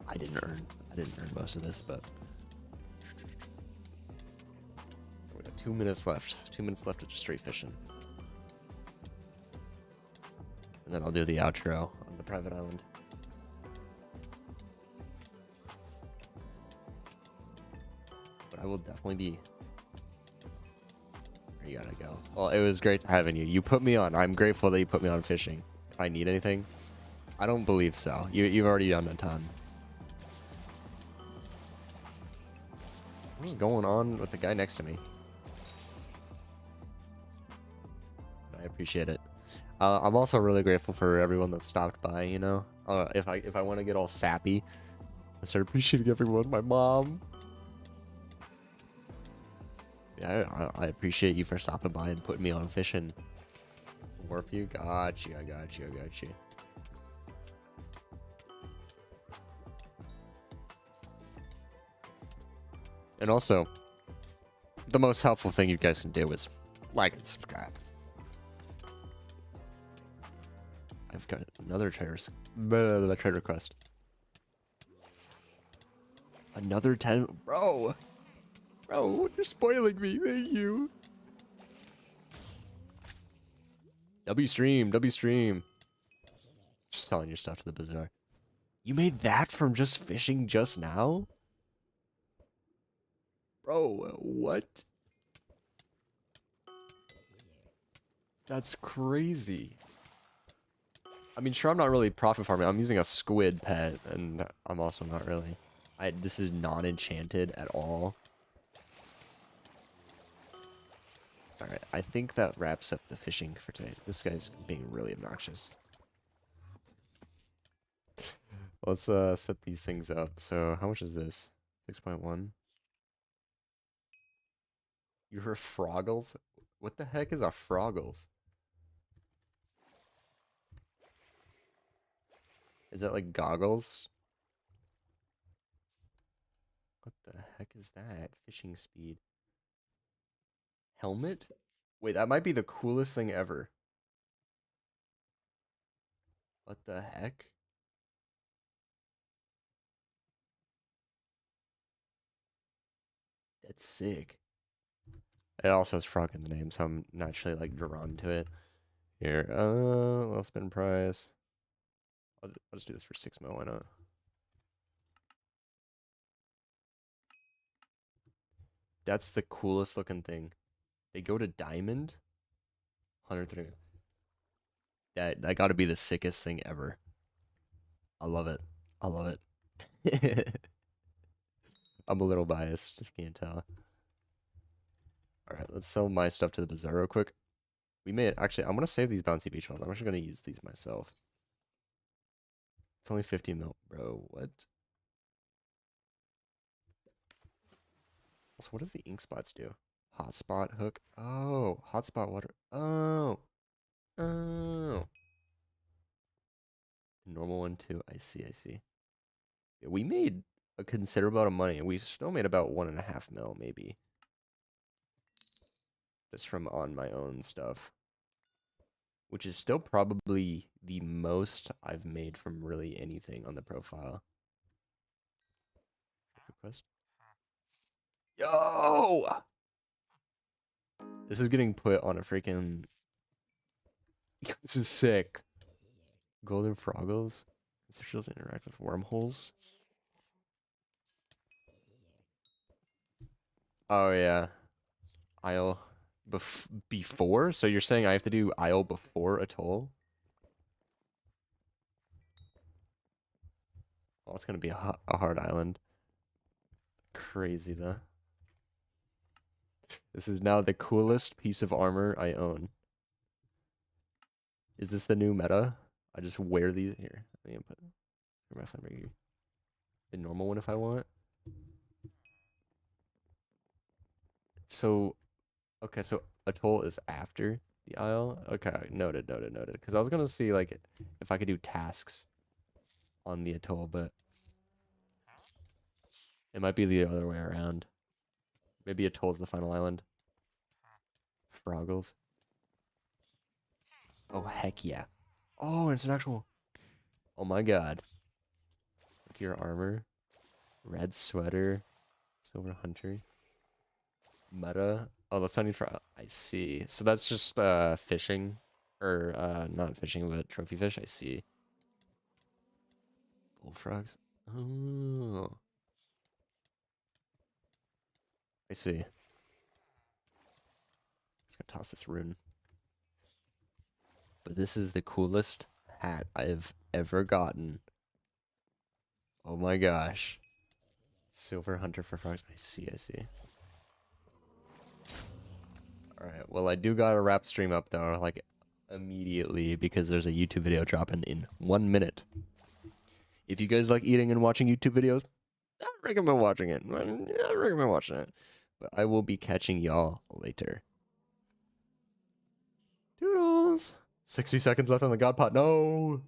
I didn't earn most of this, but we got 2 minutes left. 2 minutes left of just straight fishing. And then I'll do the outro on the private island. But I will definitely be... Where you gotta go? Well, it was great having you. You put me on. I'm grateful that you put me on fishing. If I need anything, I don't believe so. You've already done a ton. What's going on with the guy next to me? I appreciate it. I'm also really grateful for everyone that stopped by, you know? If I want to get all sappy, I start appreciating everyone. My mom. Yeah, I appreciate you for stopping by and putting me on fishing. Warp you? Got you, I got you, I got you. And also, the most helpful thing you guys can do is like and subscribe. I've got another trade request. Another 10, bro. Bro, you're spoiling me. Thank you. W stream. Just selling your stuff to the bazaar. You made that from just fishing just now? Bro, what? That's crazy. I mean, sure, I'm not really profit farming. I'm using a squid pet, and I'm also not really. This is not enchanted at all. Alright, I think that wraps up the fishing for today. This guy's being really obnoxious. Let's set these things up. So, how much is this? 6.1. You heard Froggles? What the heck is a Froggles? Is that like goggles? What the heck is that? Fishing speed. Helmet? Wait, that might be the coolest thing ever. What the heck? That's sick. It also has frog in the name, so I'm naturally like drawn to it. Here, well, spin price. I'll just do this for 6 mil, why not? That's the coolest looking thing. They go to diamond. 130. That gotta be the sickest thing ever. I love it. I love it. I'm a little biased, if you can't tell. Alright, let's sell my stuff to the bazaar real quick. We may actually, I'm gonna save these bouncy beach balls. I'm actually gonna use these myself. It's only 50 mil, bro. What? So what does the ink spots do? Hotspot hook. Oh, hotspot water. Oh. Oh. Normal one too. I see, I see. Yeah, we made a considerable amount of money. We still made about 1.5 mil, maybe. Just from on my own stuff. Which is still probably the most I've made from really anything on the profile. Request. Yo! This is getting put on a freaking... This is sick. Golden Froggles. Shields interact with wormholes. Oh, yeah. Isle before? So you're saying I have to do Isle before Atoll? Oh, it's going to be a hard island. Crazy, though. This is now the coolest piece of armor I own. Is this the new meta? I just wear these here. I'm gonna put my flame the normal one if I want. So, okay, so atoll is after the isle? Okay, noted, noted, noted. Because I was gonna see, like, if I could do tasks on the atoll, but it might be the other way around. Maybe atoll's the final island. Froggles. Oh, heck yeah. Oh, it's an actual... Oh my god. Look at your armor. Red sweater. Silver hunter. Meta. Oh, that's not need for... I see. So that's just fishing. Or not fishing, but trophy fish. I see. Bullfrogs. Oh. I see. Just gonna toss this rune. But this is the coolest hat I've ever gotten. Oh my gosh. Silver hunter for frogs. I see, I see. Alright, well I do gotta wrap stream up though, like immediately, because there's a YouTube video dropping in 1 minute. If you guys like eating and watching YouTube videos, I recommend watching it. I recommend watching it. But I will be catching y'all later. Doodles! 60 seconds left on the God Pot. No!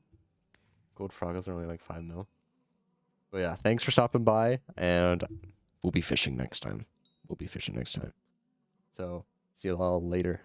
Gold froggles are only like 5 mil. But yeah, thanks for stopping by, and we'll be fishing next time. We'll be fishing next time. So, see you all later.